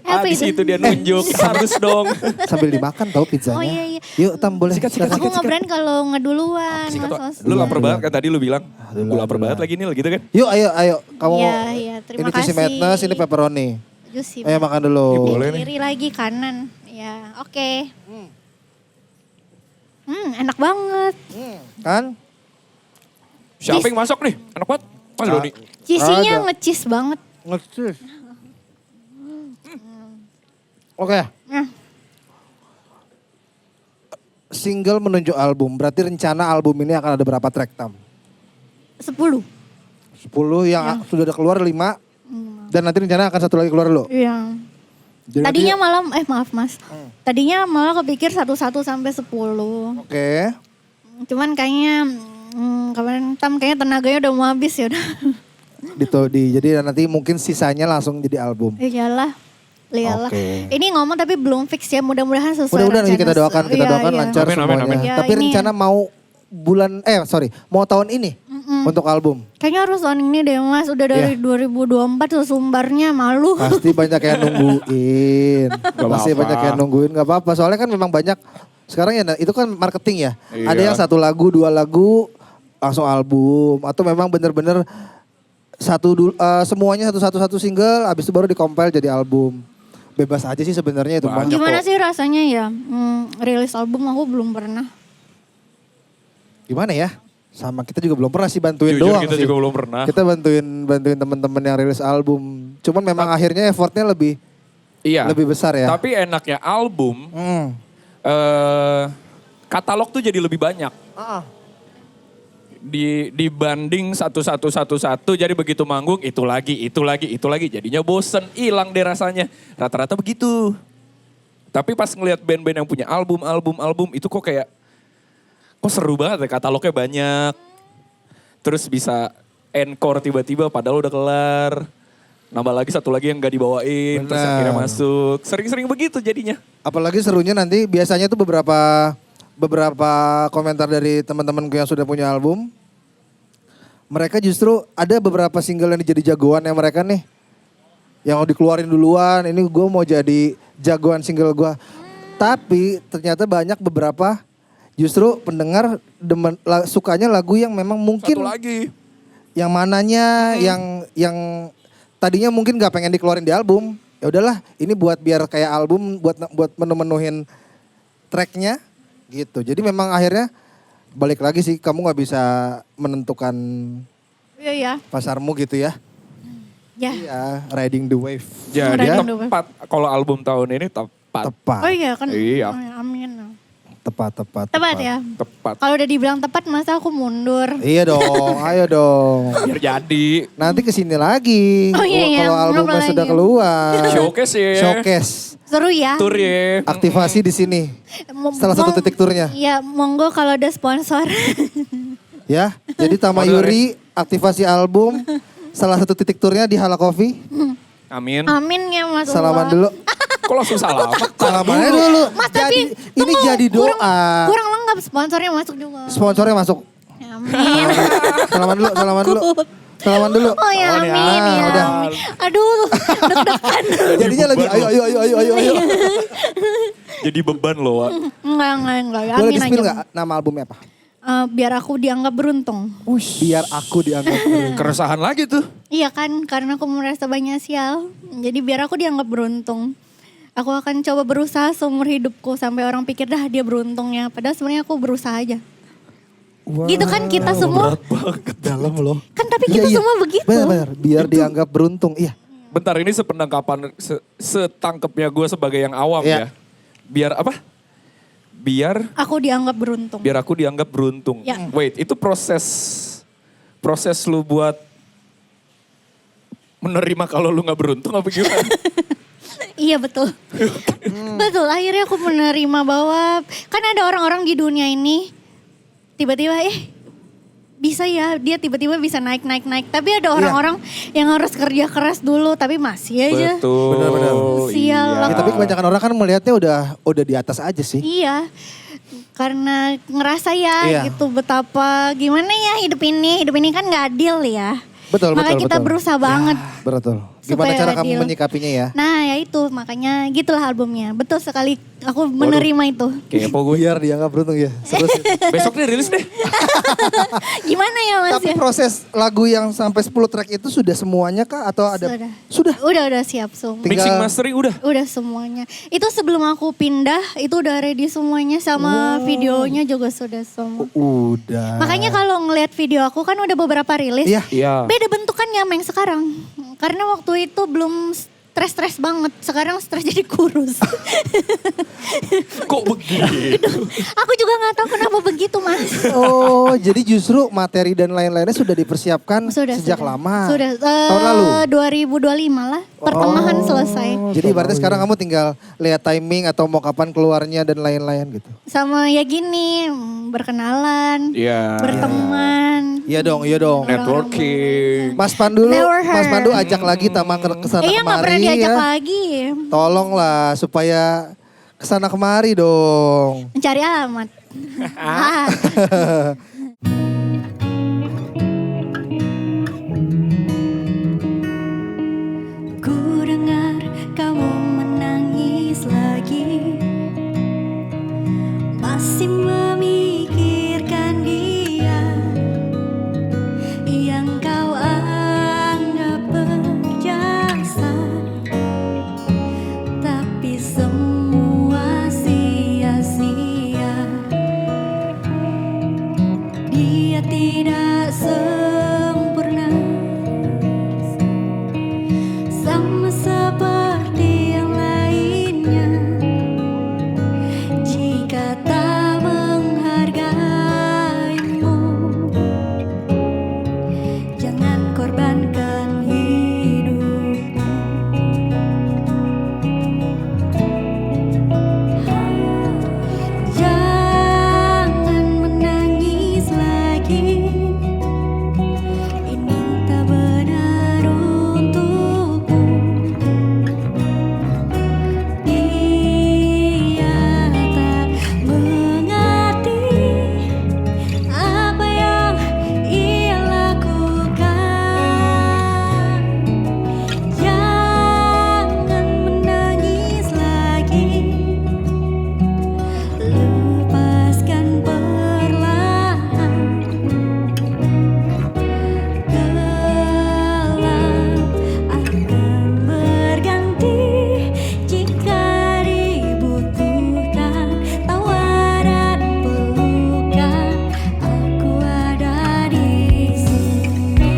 Apa Di itu? situ dia nunjuk. Harus dong. sambil dimakan tau pizzanya. Oh, iya. Yuk Tam boleh. Aku nggak berani kalau ngeduluan. Sikat, Mas Wak. Lu lapar Duluan. banget kan tadi lu bilang. Duluan, Gue lapar duluan. banget lagi nih gitu kan. Yuk ayo. Kamu Iya, terima ini cheesy kasih. madness, ini pepperoni. Juicy. Ayo makan dulu. Ih, boleh nih. Kiri lagi kanan. Ya, oke. Enak banget. Kan? Siapa yang masak nih? Enak banget. Mas Doni. Cheesy-nya Ada. nge-cheese banget. Ngecis. Oke. Nah, Single menuju album. Berarti rencana album ini akan ada berapa track Tam? 10. 10 yang sudah ada keluar 5. Dan nanti rencana akan satu lagi keluar dulu. Iya. Jadi Tadinya malah, maaf mas. Tadinya malah kepikir 11 sampai 10. Oke. Cuman kayaknya kemarin kayaknya tenaganya udah mau habis ya udah. Jadi nanti mungkin sisanya langsung jadi album. Iyalah. Oke. Ini ngomong tapi belum fix ya, mudah-mudahan sesuai Mudah-mudahan rencana. kita doakan Iya. lancar Amin, amin, semuanya. amin. Ya, Tapi ini- rencana mau mau tahun ini untuk album. Kayaknya harus tahun ini deh mas, udah dari 2024 sesumbarnya malu. Pasti banyak yang nungguin. Pasti apa-apa. banyak yang nungguin, gak apa-apa. Soalnya kan memang banyak, sekarang ya itu kan marketing ya. Iya. Ada yang 1 lagu, 2 lagu langsung album. Atau memang bener-bener semuanya satu single, habis itu baru dikompil jadi album. Bebas aja sih sebenarnya itu. Banyak. Bang. Gimana kok. sih rasanya ya rilis album, aku belum pernah. Gimana ya? Sama kita juga belum pernah sih bantuin Jujur doang kita sih. juga belum pernah. Kita bantuin teman-teman yang rilis album. Cuman memang akhirnya effortnya lebih Iya. besar ya. Tapi enaknya album, Hmm. katalog tuh jadi lebih banyak. Dibanding satu, jadi begitu manggung itu lagi, jadinya bosen, hilang deh rasanya. Rata-rata begitu. Tapi pas ngelihat band-band yang punya album itu kok kayak, kok seru banget ya, katalognya banyak. Terus bisa encore tiba-tiba padahal udah kelar. Nambah lagi satu lagi yang gak dibawain, terus Benar. akhirnya masuk. Sering-sering begitu jadinya. Apalagi serunya nanti biasanya tuh beberapa komentar dari teman-temanku yang sudah punya album. Mereka justru ada beberapa single yang jadi jagoan yang mereka nih. Yang dikeluarin duluan, ini gue mau jadi jagoan single gue. Tapi ternyata banyak beberapa justru pendengar sukanya lagu yang memang mungkin Satu lagi. yang mananya yang tadinya mungkin gak pengen dikeluarin di album. Ya udahlah, ini buat biar kayak album buat menu-menuhin tracknya gitu. Jadi memang akhirnya balik lagi sih, kamu nggak bisa menentukan Iya. pasarmu gitu ya. Ya. Iya, riding the wave. Jadi Udah, tepat kalau album tahun ini tepat. Oh iya kan. Iya. Oh, ya, amin. Tepat. Tepat ya. Tepat. Kalau udah dibilang tepat masa aku mundur. Iya dong, ayo dong. Biar jadi. Nanti kesini lagi. Oh iya, Kalau albumnya ngobrol sudah lagi. keluar. Showcase ya. Showcase. Seru ya. Tur ya. Aktivasi di sini. Salah satu titik turnya. Iya, monggo kalau ada sponsor. Ya, jadi Tama Yuri aktivasi album. Salah satu titik turnya di Hala Coffee. Amin. Amin ya Mas. Salaman Allah. dulu. Kok langsung salaman? Salamannya dulu. Mas Jadi tapi ini tunggu, jadi doa. Kurang lengkap sponsornya masuk juga. Sponsornya masuk. Amin. Salaman dulu. Salaman dulu. Oh ya Oh, amin ya. ya. Udah. Aduh, deg-degan. Jadinya lagi ayo. Jadi beban loh, Wak. Enggak. Boleh Amin di-spill aja. nggak nama albumnya apa? Biar aku dianggap beruntung. Biar aku dianggap. Keresahan lagi tuh. Iya kan, karena aku merasa banyak sial. Jadi biar aku dianggap beruntung. Aku akan coba berusaha seumur hidupku sampai orang pikir dah dia beruntungnya. Padahal sebenarnya aku berusaha aja. Gitu kan kita semua. Dalam loh. Kan tapi kita semua begitu. Benar. Biar dianggap beruntung. Iya. Bentar, ini sependangkapan, setangkepnya gue sebagai yang awam Iya. ya. Biar apa? Biar Aku dianggap beruntung. aku dianggap beruntung. Ya. Wait, itu proses lu buat menerima kalau lu nggak beruntung apa gimana? Iya betul. Betul, akhirnya aku menerima bahwa kan ada orang-orang di dunia ini tiba-tiba bisa ya dia tiba-tiba bisa naik. Tapi ada orang-orang yang harus kerja keras dulu tapi masih aja. Betul. Benar-benar. Sial lah. Ya, tapi kebanyakan orang kan melihatnya udah di atas aja sih. Iya. Karena ngerasa ya Iya. gitu betapa gimana ya hidup ini kan gak adil ya. Betul. Makanya kita berusaha banget. Betul. Gimana Supaya cara kamu adil. menyikapinya ya? Nah ya itu makanya gitulah albumnya. Betul sekali aku menerima itu. Kepo gue. Biar dianggap beruntung ya. Seru sih. Besok nih rilis deh. Gimana ya Mas Tapi ya? proses lagu yang sampai 10 track itu sudah semuanya kah atau ada? Sudah. Sudah. Udah siap semua. Tinggal- Mixing mastering udah. Udah semuanya. Itu sebelum aku pindah itu udah ready semuanya sama videonya juga sudah semua. Udah. Makanya kalau ngelihat video aku kan udah beberapa rilis. Iya. Iya. Beda bentukannya sama yang sekarang. Karena waktu itu belum stres banget. Sekarang stres jadi kurus. Kok begitu? Aku juga nggak tahu kenapa begitu Mas. Oh, jadi justru materi dan lain-lainnya sudah dipersiapkan sejak sudah. lama. Sudah. Tahun lalu. 2025 lah. Pertengahan selesai. Jadi berarti sekarang kamu tinggal lihat timing atau mau kapan keluarnya dan lain-lain gitu. Sama ya gini, berkenalan, Iya. berteman. Iya dong, iya dong. Networking. Mas Pandu, Never heard. Mas Pandu ajak lagi Tama ke sana Iya nggak pernah kemari diajak ya. lagi. Tolonglah supaya kesana kemari dong. Mencari alamat. Ah. Ku dengar kamu menangis lagi, masih memikirkan dia yang kau anggap berjasa, tapi semua sia-sia. Dia tidak sempurna, sama seperti yang lainnya. Jika tak menghargaimu, jangan korbankan hidupmu. Jangan menangis lagi, ini tak benar untukmu. Dia tak mengerti apa yang ia lakukan. Jangan menangis lagi, lepaskan perlahan. Gelap akan berganti jika dibutuhkan tawaran pelukan. Aku ada di sini.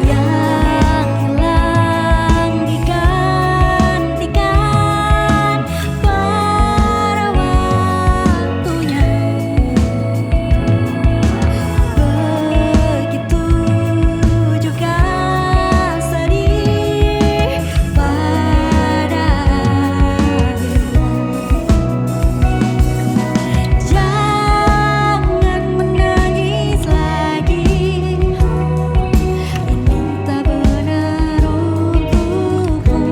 Yang hilang digantikan pada waktunya. Begitu juga sedih pada akhirnya. Jangan menangis lagi, ini tak benar untukmu.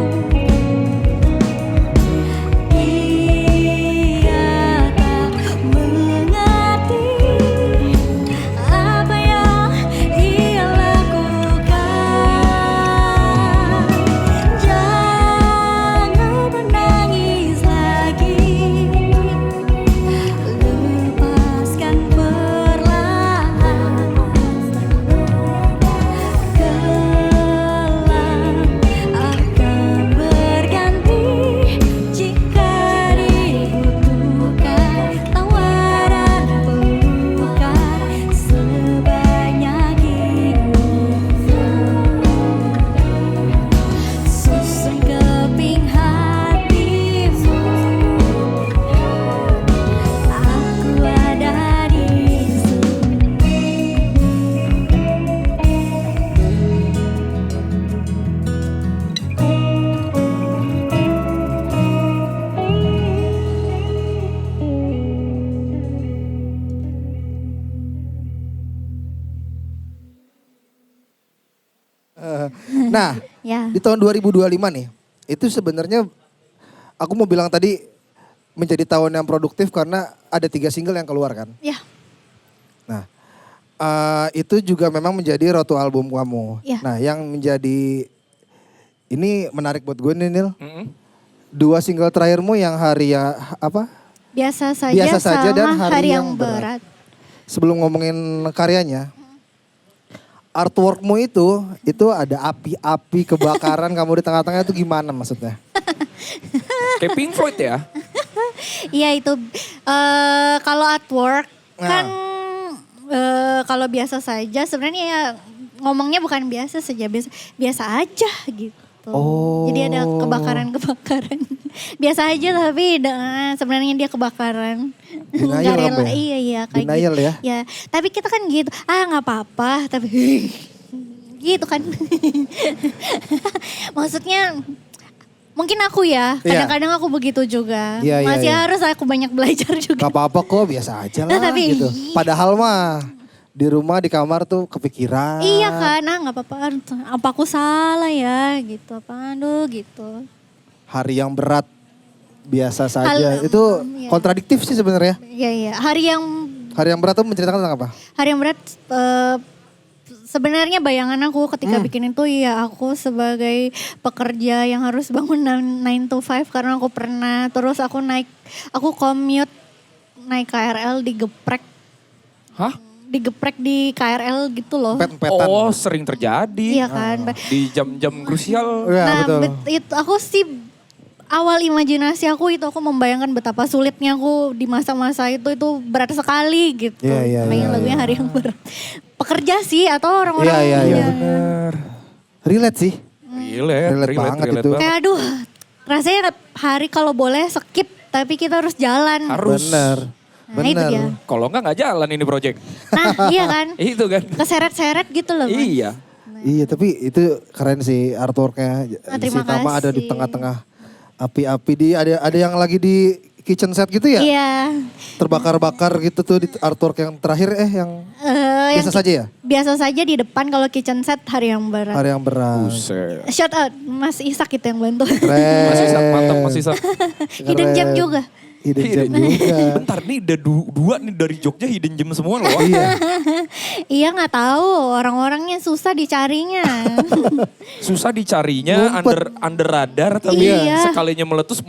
Dia tak mengerti apa yang ia lakukan. Jangan menangis lagi, lepaskan perlahan. Gelap akan berganti jika dibutuhkan tawaran pelukan sebanyak itu. Susun keping hatimu, aku ada di sini. Nah, Ya. di tahun 2025 nih, itu sebenarnya aku mau bilang tadi menjadi tahun yang produktif karena ada 3 single yang keluar kan. Ya. Nah, itu juga memang menjadi rotu album kamu. Iya. Nah, yang menjadi ini menarik buat gue nih Nil. Mm-mm. 2 single terakhirmu yang hari ya apa? Biasa saja, Biasa saja sama dan hari yang berat. Sebelum ngomongin karyanya, artworkmu itu ada api-api kebakaran kamu di tengah-tengah itu gimana maksudnya? Kayak Pink Floyd ya. Iya itu kalau artwork Nah. kan kalau biasa saja sebenarnya ya ngomongnya bukan biasa saja biasa aja gitu. Oh. Jadi ada kebakaran biasa aja tapi sebenarnya dia kebakaran. Denial Nggak apa ya? Iya kayak Denial gitu. ya? Ya tapi kita kan gitu nggak apa-apa tapi gitu kan. Maksudnya mungkin aku ya, Iya. kadang-kadang aku begitu juga. Iya, iya, Masih iya. harus aku banyak belajar juga. Gak apa-apa kok, biasa aja lah Tapi- gitu. Padahal mah di rumah di kamar tuh kepikiran. Iya kan, nggak apa-apa. Apa aku salah ya gitu, aduh gitu. Hari yang berat biasa saja. Hal- Itu iya. kontradiktif sih sebenarnya. Iya. Hari yang Berat tuh menceritakan tentang apa? berat sebenarnya bayangan aku ketika bikin itu ya aku sebagai pekerja yang harus bangun 9 to 5 karena aku pernah terus aku commute naik KRL Hah? digeprek di KRL gitu loh. Pet-petan. Oh, sering terjadi. Iya kan. Di jam-jam krusial. Iya, Nah, betul. itu aku sih awal imajinasi aku itu aku membayangkan betapa sulitnya aku di masa-masa itu berat sekali gitu. Iya, iya, Pengen iya, lagunya hari yang berat. Pekerja sih atau orang-orang Iya, iya. Bener. Relate sih. Relate banget itu. kayak aduh rasanya hari kalau boleh skip tapi kita harus jalan. Harus. Bener. Nah itu Bener. dia. Kalau enggak jalan ini project. Nah iya kan. Itu kan. Keseret-seret gitu loh. Mas. Iya. Iya tapi itu keren sih artworknya. terima Si Tama ada di kasih. tengah-tengah api-api ada yang lagi di kitchen set gitu ya? Iya. Terbakar-bakar gitu tuh di artwork yang terakhir yang Yang biasa saja ya? biasa saja di depan kalau kitchen set hari yang berat. Hari yang berat. Buset. Shout out Mas Isak itu yang bantu. Keren. Masih sak mantap, masih sak. Hidden gem juga. Hidden gem juga. Bentar nih ada dua nih dari Jogja hidden gem semua loh. Iya. Iya nggak tahu orang-orangnya susah dicarinya. Susah dicarinya, Ngumpet. under radar tapi Iya. sekalinya meletus.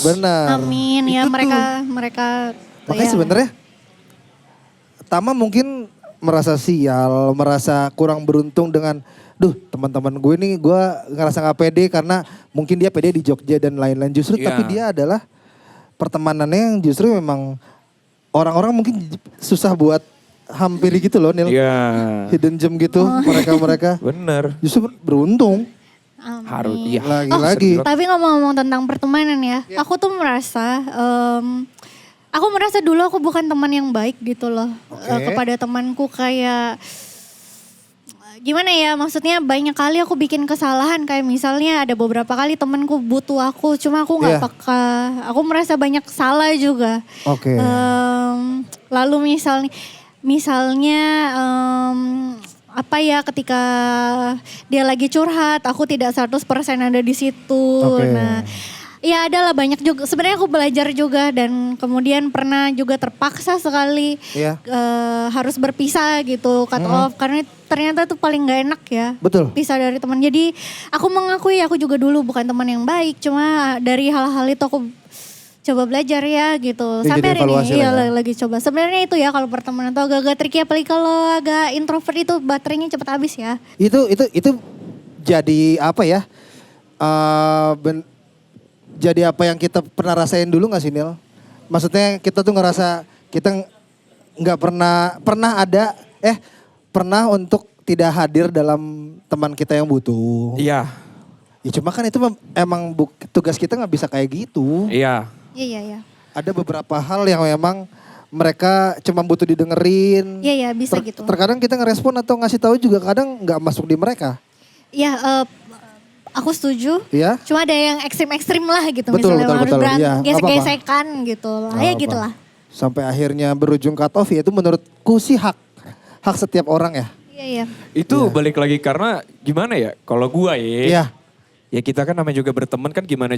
Benar. Amin ya Itu mereka. Makanya ya. sebenarnya Tama mungkin merasa sial, merasa kurang beruntung dengan teman-teman gue nih gue ngerasa gak pede karena mungkin dia pede di Jogja dan lain-lain. Justru Iya. tapi dia adalah pertemanannya yang justru memang orang-orang mungkin susah buat hampiri gitu loh Nil. Iya. Hidden gem gitu mereka-mereka. Bener. Justru beruntung Amin. Harus iya. lagi-lagi. Tapi ngomong-ngomong tentang pertemanan ya, aku tuh merasa, aku merasa dulu aku bukan teman yang baik gitu loh. Oke. Kepada temanku kayak, gimana ya maksudnya banyak kali aku bikin kesalahan. Kayak misalnya ada beberapa kali temanku butuh aku, cuma aku Iya. gak peka. Aku merasa banyak salah juga. Oke. Lalu misalnya apa ya ketika dia lagi curhat aku tidak 100% ada di situ. Oke. Nah, ya adalah banyak juga sebenarnya aku belajar juga dan kemudian pernah juga terpaksa sekali Iya. harus berpisah gitu, cut off karena ternyata itu paling gak enak ya. Betul. Pisah dari teman. Jadi aku mengakui aku juga dulu bukan teman yang baik, cuma dari hal-hal itu aku coba belajar ya gitu. Jadi Sampai hari evaluasi ini lah ya. lagi coba. Sebenarnya itu ya kalau pertemanan itu agak-agak tricky apalagi kalau agak introvert itu baterainya cepat habis ya. Itu jadi apa ya? Jadi apa yang kita pernah rasain dulu gak sih Nil? Maksudnya kita tuh ngerasa kita nggak pernah untuk tidak hadir dalam teman kita yang butuh. Iya. Ya cuma kan itu emang tugas kita nggak bisa kayak gitu. Iya. Iya. Ada beberapa hal yang memang mereka cuma butuh didengerin. Iya bisa gitu. Terkadang kita ngerespon atau ngasih tahu juga kadang nggak masuk di mereka. Ya aku setuju. Ya. Cuma ada yang ekstrim-ekstrim lah gitu. Betul, misalnya betul, harus betul. berantem, Iya, nggak apa-apa. gesek-gesekan gitu. Nggak Ya apa-apa. gitu lah. Sampai akhirnya berujung cut off ya itu menurutku sih hak setiap orang ya. Iya. Itu balik lagi karena gimana ya? Kalau gua Iya. ya kita kan namanya juga berteman kan gimana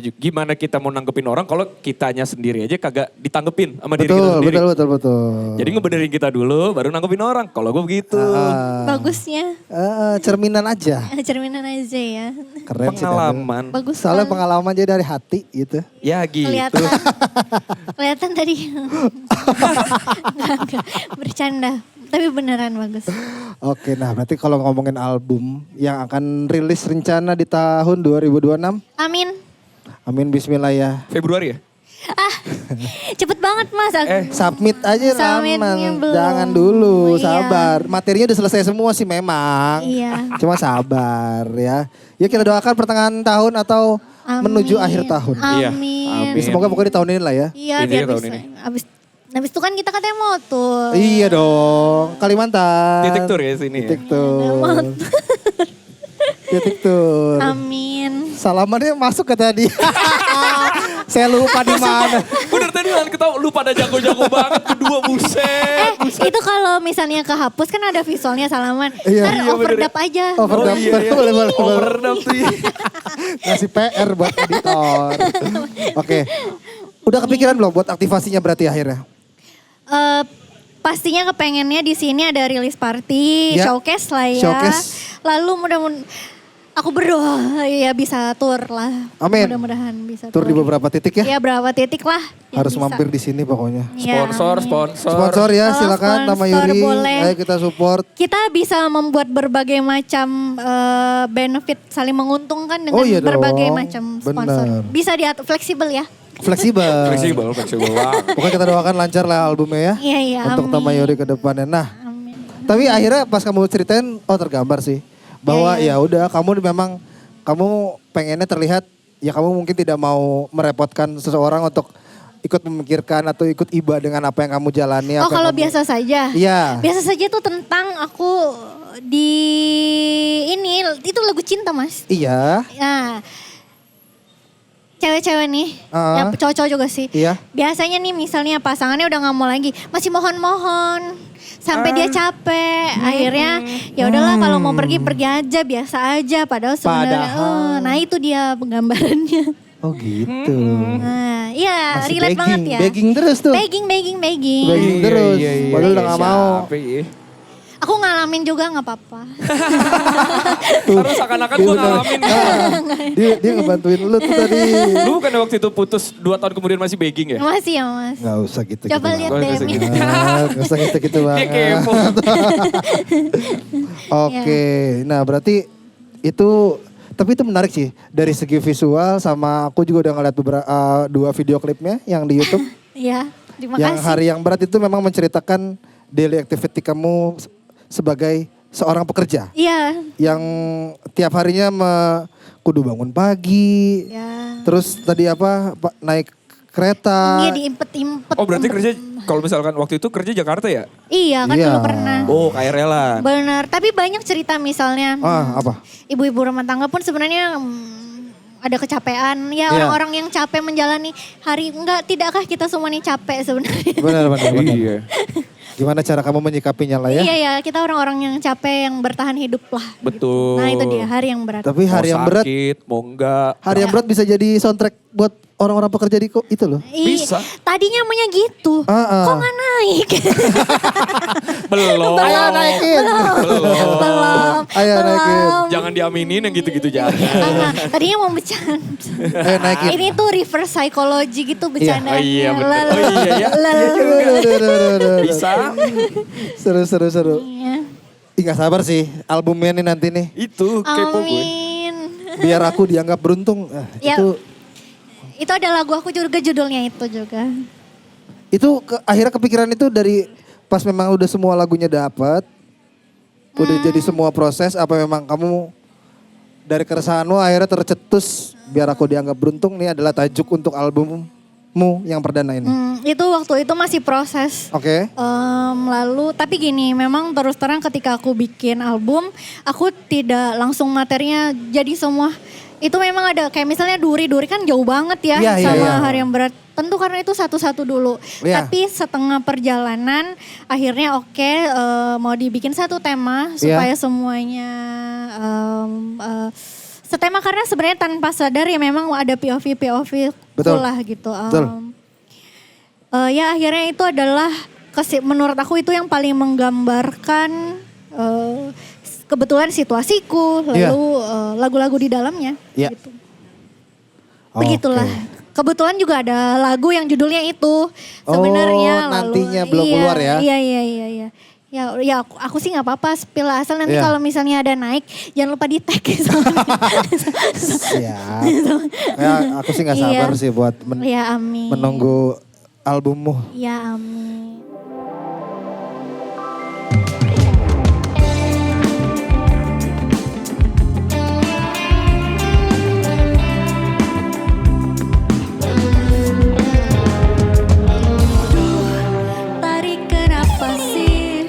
kita mau nanggepin orang kalau kitanya sendiri aja kagak ditanggepin sama diri kita sendiri. Betul. Jadi ngebenerin kita dulu baru nanggepin orang. Kalau gua begitu. Bagusnya Cerminan aja. cerminan aja ya. Keren sih. Daniel. Pengalaman. Bagus Soalnya banget. pengalaman jadi dari hati gitu. Ya gitu. Kelihatan tadi. Enggak, bercanda. Tapi beneran bagus. Oke, nah berarti kalau ngomongin album yang akan rilis rencana di tahun 2026. Amin. Amin bismillah ya. Februari ya? Cepet banget Mas. Submit aja Submitnya Raman. belum. Jangan dulu, Iya. sabar. Materinya udah selesai semua sih memang. Iya. Cuma sabar ya. Ya kita doakan pertengahan tahun atau menuju akhir tahun. Iya, Amin. amin. Ya, semoga pokoknya di tahun ini lah ya. Iya Ini biar tahun bisa. ini. Abis itu kan kita katanya mau tuh. Iya dong, Kalimantan. Titik tur ya sini. Titik tur. Titik tur. Amin. Salamannya masuk ke tadi. Saya lupa di mana. Bener tadi kan ketawa lu pada jago-jago banget berdua buset. Itu kalau misalnya kehapus kan ada visualnya salaman. Iya. Ntar Iya, overdub aja. Overdub. Boleh. Overdub sih. Ngasih PR buat editor. Oke. Udah kepikiran belum buat aktivasinya berarti akhirnya? Pastinya kepengennya di sini ada release party, Ya. showcase lah ya. Showcase. Lalu mudah-mudahan aku berdoa ya bisa tour lah. Amin. Mudah-mudahan bisa Tur di beberapa titik ya. Ya berapa titik lah. yang Harus bisa. mampir di sini pokoknya. Ya, Sponsor, amin. sponsor. Sponsor ya Oh, silakan Tama sponsor Yuri. boleh. Ayo kita support. Kita bisa membuat berbagai macam benefit saling menguntungkan dengan Oh iya dong. berbagai macam sponsor. Bener. Bisa diatur fleksibel ya. Fleksibel. Fleksibel banget. Pokoknya kita doakan lancar lah albumnya ya. Iya iya. Untuk amin. Tama Yuri ke depannya. Nah, Amin. tapi akhirnya pas kamu ceritain, tergambar sih. Bahwa ya udah kamu memang, kamu pengennya terlihat, ya kamu mungkin tidak mau merepotkan seseorang untuk ikut memikirkan atau ikut iba dengan apa yang kamu jalani. Oh apa yang kalau kamu- biasa saja. Iya. Biasa saja itu tentang aku di ini itu lagu cinta Mas. Iya. Nah, cewek-cewek nih, Ah. ya cowok-cowok juga sih. Iya. Biasanya nih misalnya pasangannya udah nggak mau lagi, masih mohon-mohon sampai dia capek. Akhirnya ya udahlah kalau mau pergi pergi aja biasa aja. Padahal sebenarnya, Padahal. nah itu dia penggambarannya. Oh gitu. Nah, iya Masih relate banget ya. Begging terus tuh. Begging. Begging terus. Padahal udah gak mau. Aku ngalamin juga nggak apa-apa. Terus seakan-akan gue ngalamin. Dia ngebantuin lu tuh tadi. Lu bukan waktu itu putus 2 tahun kemudian masih begging ya? Masih ya Mas. Gak usah gitu. Coba lihat Oh, DM-nya. gitu. Gak usah gitu banget. Kayak kepo. Oke, nah berarti itu, tapi itu menarik sih. Dari segi visual sama aku juga udah ngeliat beberapa 2 video klipnya yang di YouTube. Iya, terima Yang kasih. hari yang berat itu memang menceritakan daily activity kamu sebagai seorang pekerja. Iya, Yang tiap harinya kudu bangun pagi, ya. terus tadi apa, naik kereta. Iya diimpet-impet. Oh berarti kerja, kalau misalkan waktu itu kerja Jakarta ya? Iya kan Iya. dulu pernah. Oh KRL lah. Benar, tapi banyak cerita misalnya. Apa? Ibu-ibu rumah tangga pun sebenarnya ada kecapean. Ya Iya. orang-orang yang capek menjalani hari, tidakkah kita semua nih capek sebenarnya. Benar. Iya. Gimana cara kamu menyikapinya lah ya? Iya ya, kita orang-orang yang capek yang bertahan hidup lah. Betul. Nah itu dia hari yang berat. Tapi hari yang berat, sakit, mau enggak. hari yang berat bisa jadi soundtrack buat orang-orang pekerja di itu loh. Bisa. Tadinya maunya gitu. Kok nggak naik? Belum. Ayo naikin. Belum. Ayo naikin. Jangan diaminin yang gitu-gitu jangan. Tadinya mau bercanda. Ayo naikin. Ini tuh reverse psychology gitu bercandanya. Oh iya betul. Lalu- Oh iya ya. lalu- Bisa. Seru. Iya. Ih gak sabar sih albumnya nih nanti nih. Itu kepo gue. Amin. Biar aku dianggap beruntung. Ya. Itu Itu ada lagu aku juga judulnya itu juga. akhirnya kepikiran itu dari pas memang udah semua lagunya dapet. Udah jadi semua proses apa memang kamu dari keresahanmu akhirnya tercetus biar aku dianggap beruntung nih adalah tajuk untuk albummu yang perdana ini. Itu waktu itu masih proses. Oke. Lalu tapi gini, memang terus terang ketika aku bikin album, aku tidak langsung materinya jadi semua. Itu memang ada kayak misalnya duri kan jauh banget ya Iya, sama iya. hari yang berat. Tentu karena itu satu-satu dulu. Iya. Tapi setengah perjalanan akhirnya mau dibikin satu tema Iya. supaya semuanya setema karena sebenarnya tanpa sadar ya memang ada POV Betul. lah gitu. Betul. Ya akhirnya itu adalah menurut aku itu yang paling menggambarkan kebetulan situasiku Iya. lalu lagu-lagu di dalamnya. Iya. Gitu. Begitulah. Oke. Kebetulan juga ada lagu yang judulnya itu sebenarnya. Oh, nantinya belum keluar ya? Iya. Aku sih nggak apa-apa spill asal nanti Iya. kalau misalnya ada naik jangan lupa di tag gitu. Siap. Ya, aku sih nggak sabar Iya. sih buat Ya amin. menunggu albummu. Ya amin. Tarik kenapa sih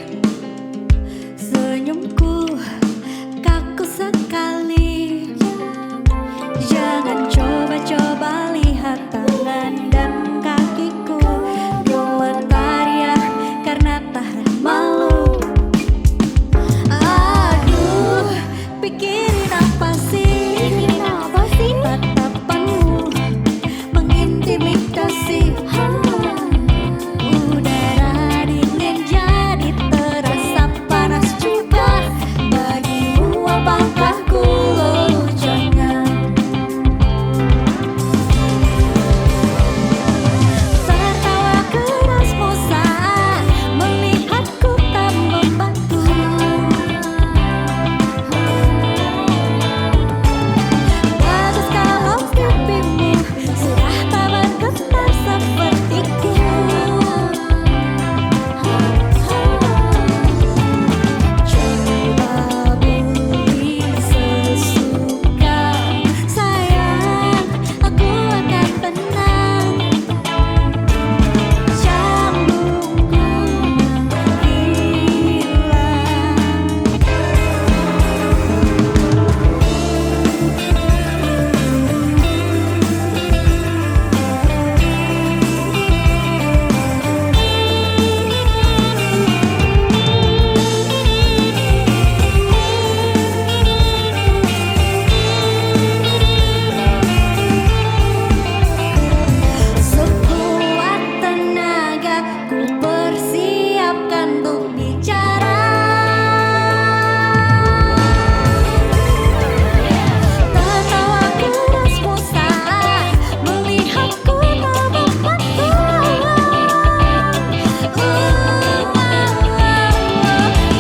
senyumku kaku sekali. Jangan coba-coba lihat tangan dan kakiku gemetar ya karena tahan malu. Aduh, pikirin apa sih? Tatapanmu mengintimidasi. Udara dingin jadi terasa panas juga. Bagimu apakah ku leluconnya? Tertawa kerasmu saat melihatku tak membantu. Bagus kalau pipimu sudah tak bergetar sepertiku. Coba beri sesuka, sayang, aku akan tenang. Cambungku sekuat tenaga ku persiapkan untuk bicara. Tertawa kerasmu saat melihatku tak membantu.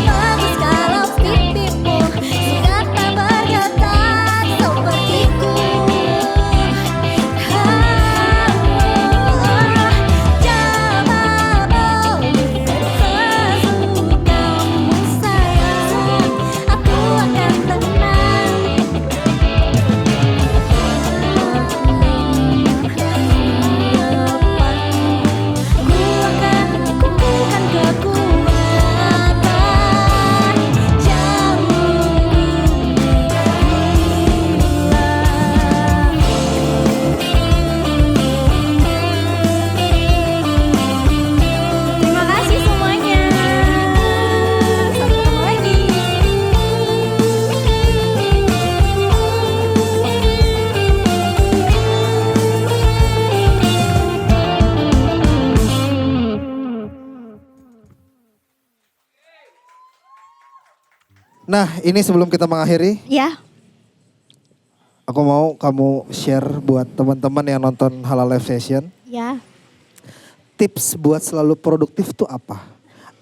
Bagus kalau pipimu sudah tak bergetar sepertiku. Coba beri sesukamu sayang, aku akan tenang. Ku akan kumpulkan kekuatan. Terima kasih semuanya. Sampai ketemu lagi. Nah, ini sebelum kita mengakhiri, Ya, aku mau kamu share buat teman-teman yang nonton Halal Live Session. ya. Tips buat selalu produktif tuh apa?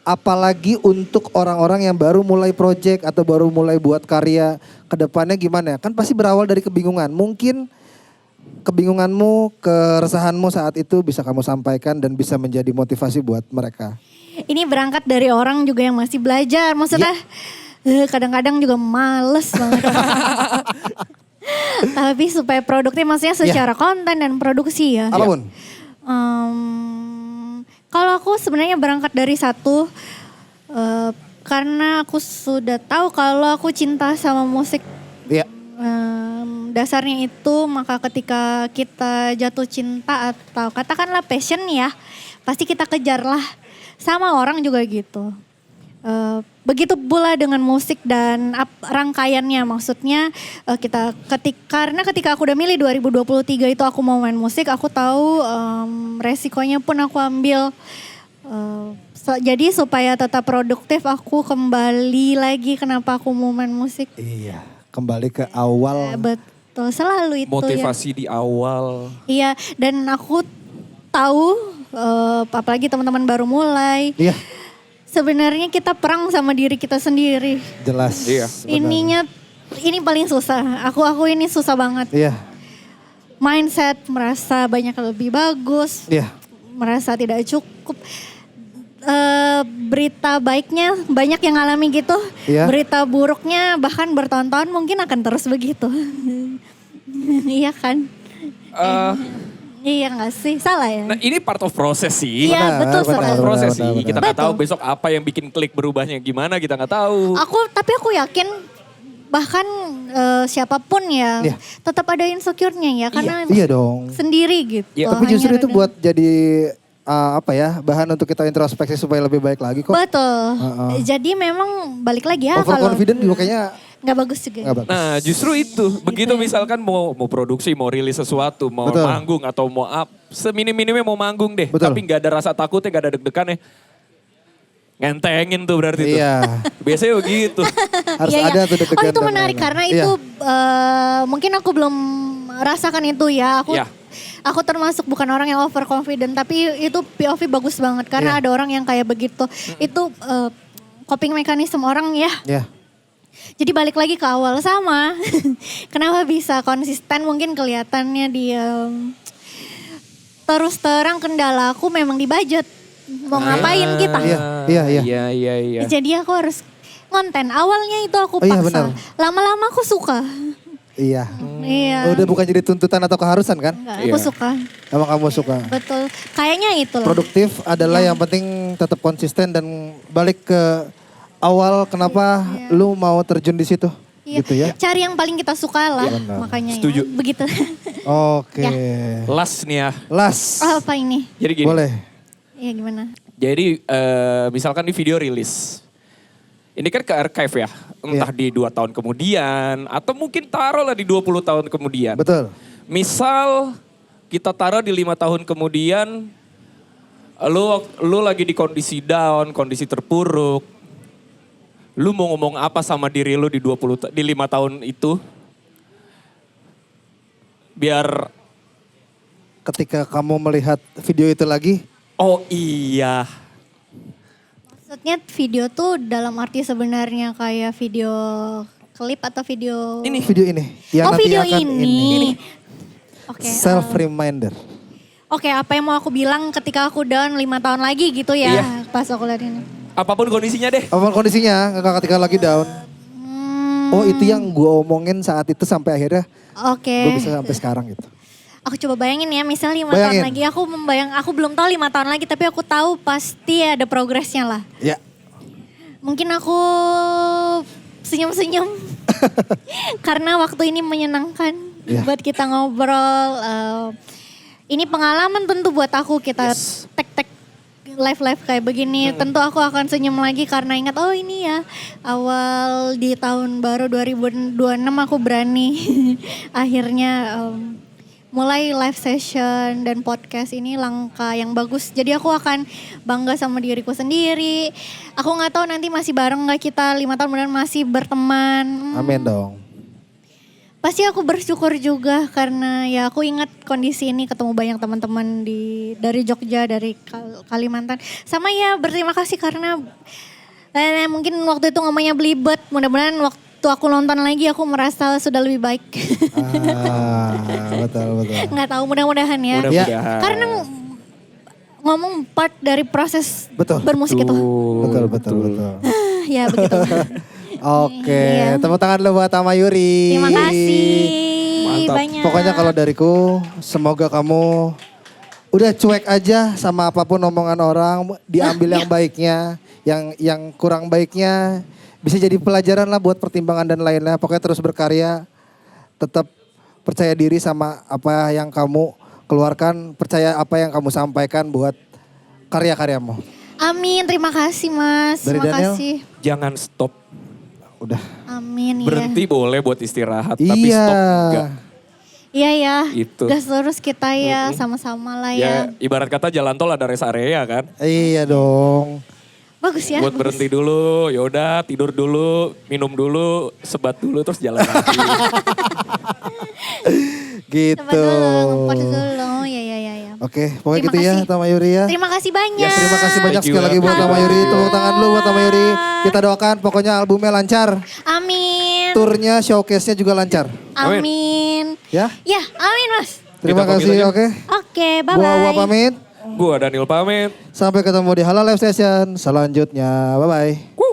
Apalagi untuk orang-orang yang baru mulai project atau baru mulai buat karya, kedepannya gimana? Kan pasti berawal dari kebingungan. Mungkin kebingunganmu, keresahanmu saat itu bisa kamu sampaikan dan bisa menjadi motivasi buat mereka. Ini berangkat dari orang juga yang masih belajar. Maksudnya kadang-kadang juga males banget. Tapi supaya produktif maksudnya secara konten dan produksi ya. Apapun. Kalau aku sebenarnya berangkat dari satu, karena aku sudah tahu kalau aku cinta sama musik. Iya. Dasarnya itu, maka ketika kita jatuh cinta atau katakanlah passion ya, pasti kita kejarlah. Sama orang juga gitu. Begitu pula dengan musik dan rangkaiannya, maksudnya karena ketika aku udah milih 2023 itu aku mau main musik, aku tahu resikonya pun aku ambil. Jadi supaya tetap produktif aku kembali lagi kenapa aku mau main musik. Iya, kembali ke awal. Betul, selalu itu Motivasi di awal. ya. Iya, dan aku tahu apalagi teman-teman baru mulai. Iya. sebenarnya kita perang sama diri kita sendiri. Jelas. Iya. benar. Ini paling susah. Aku ini susah banget. Iya. Mindset merasa banyak lebih bagus, Iya. merasa tidak cukup. Berita baiknya banyak yang alami gitu. Iya. Berita buruknya bahkan bertahun-tahun mungkin akan terus begitu. Iya kan? Iya gak sih? Salah ya? Nah ini part of proses sih. Iya betul Part sekali. of proses benar, sih. benar. Kita nggak tahu Betul. besok apa yang bikin klik berubahnya gimana kita nggak tahu. Tapi aku yakin bahkan siapapun ya Iya. tetap ada insecure-nya ya karena Iya dong. sendiri gitu. Iya. Tapi justru Hanya itu ada- buat jadi bahan untuk kita introspeksi supaya lebih baik lagi kok. Betul. Heeh. Jadi memang balik lagi ya kalau Overconfident juga kayaknya nggak bagus juga. nggak bagus. Nah justru itu. Begitu misalkan mau produksi, mau rilis sesuatu, mau Betul. manggung atau mau seminim-minimnya mau manggung deh. Betul. Tapi nggak ada rasa takutnya, nggak ada deg-degannya. Ngentengin tuh berarti tuh. Iya. Biasanya begitu. Harus Iya, iya. ada tuh deg-degan Oh itu dan menarik lain-lain. karena Iya. itu mungkin aku belum rasakan itu ya. Iya. Aku termasuk bukan orang yang overconfident tapi itu POV bagus banget karena Iya. ada orang yang kayak begitu. Itu coping mekanisme orang ya. Iya. Jadi balik lagi ke awal sama. Kenapa bisa konsisten mungkin kelihatannya dia terus terang kendala aku memang di budget. Mau ngapain kita? Iya, iya, iya. Iya, iya, iya. Jadi aku harus konten. Awalnya itu aku Oh iya, paksa. benar. Lama-lama aku suka. Iya. Iya. Udah bukan jadi tuntutan atau keharusan kan? Enggak, Iya. aku suka. Emang kamu suka. Betul. Kayaknya itu lah. Produktif adalah yang penting tetap konsisten dan balik ke awal kenapa lu mau terjun di situ. Iya. Gitu ya. Cari yang paling kita suka lah. Iya, benar. Makanya Setuju. ya. Begitu. Oke. Ya. Last nih ya. Last. Apa ini? Jadi gini. Boleh. Iya gimana? Jadi misalkan di video rilis. Ini kan ke archive ya. Entah di 2 tahun kemudian. Atau mungkin taruhlah di 20 tahun kemudian. Betul. Misal kita taruh di 5 tahun kemudian. Lu lagi di kondisi down, kondisi terpuruk. Lu mau ngomong apa sama diri lu di 5 tahun itu? Biar, Ketika kamu melihat video itu lagi, oh iya. Maksudnya video tuh dalam arti sebenarnya kayak video klip atau video... Ini. video ini. Yang Oh nanti video akan ini. Oke. Self reminder. Oke, apa yang mau aku bilang ketika aku down 5 tahun lagi gitu ya. Iya. Pas aku lihat ini. Apapun kondisinya deh. Apa kondisinya ketika lagi down? Oh itu yang gue omongin saat itu sampai akhirnya Oke. gue bisa sampai sekarang gitu. Aku coba bayangin ya, misal 5 tahun Bayangin. lagi aku belum tahu 5 tahun lagi tapi aku tahu pasti ada progresnya lah. Ya. Mungkin aku senyum-senyum karena waktu ini menyenangkan Ya. buat kita ngobrol. Ini pengalaman tentu buat aku kita Yes. tek-tek live-live kayak begini. Tentu aku akan senyum lagi karena ingat oh ini ya awal di tahun baru 2026 aku berani akhirnya mulai live session dan podcast ini langkah yang bagus. Jadi aku akan bangga sama diriku sendiri. Aku nggak tahu nanti masih bareng nggak kita 5 tahun kemudian masih berteman. Amin dong. Pasti aku bersyukur juga karena ya aku ingat kondisi ini ketemu banyak teman-teman dari Jogja, dari Kalimantan. Sama ya berterima kasih karena mungkin waktu itu ngomongnya belibet. Mudah-mudahan waktu aku nonton lagi aku merasa sudah lebih baik. Betul. Nggak tahu mudah-mudahan ya. Mudah-mudahan. Karena ngomong part dari proses Betul. bermusik itu. Betul. Ya begitu. Oke, Iya. tepuk tangan dulu buat Amayuri. Terima kasih Mantap. banyak. Pokoknya kalau dariku, semoga kamu udah cuek aja sama apapun omongan orang, diambil yang baiknya, yang kurang baiknya bisa jadi pelajaran lah buat pertimbangan dan lainnya. Pokoknya terus berkarya, tetap percaya diri sama apa yang kamu keluarkan, percaya apa yang kamu sampaikan buat karya-karyamu. Amin, terima kasih Mas. Dari Terima Daniel? kasih. Jangan stop. Udah. Amin Berhenti ya. boleh buat istirahat. Tapi Iya. stop enggak. Iya ya. Itu. Gas terus kita ya sama-sama lah ya. Ya ibarat kata jalan tol ada rest area kan. Iya dong. Bagus ya. Buat bagus. berhenti dulu, yaudah tidur dulu, minum dulu, sebat dulu terus jalan lagi. Gitu. Coba dulu, ngepot dulu. Ya. Oke, pokoknya Terima gitu ya kasih. Tama Yuri ya. Terima kasih banyak. Yes, Terima kasih banyak Thank you. sekali lagi buat Tama Yuri. Tepuk tangan dulu buat Tama Yuri. Kita doakan pokoknya albumnya lancar. Amin. Turnya, showcase-nya juga lancar. Amin. Ya. Ya, amin Mas. Terima Kita pamit kasih, aja. oke. Oke, Gua bye-bye. pamit. Gua Daniel pamit. Sampai ketemu di Halal Live Session selanjutnya. Bye-bye. Woo.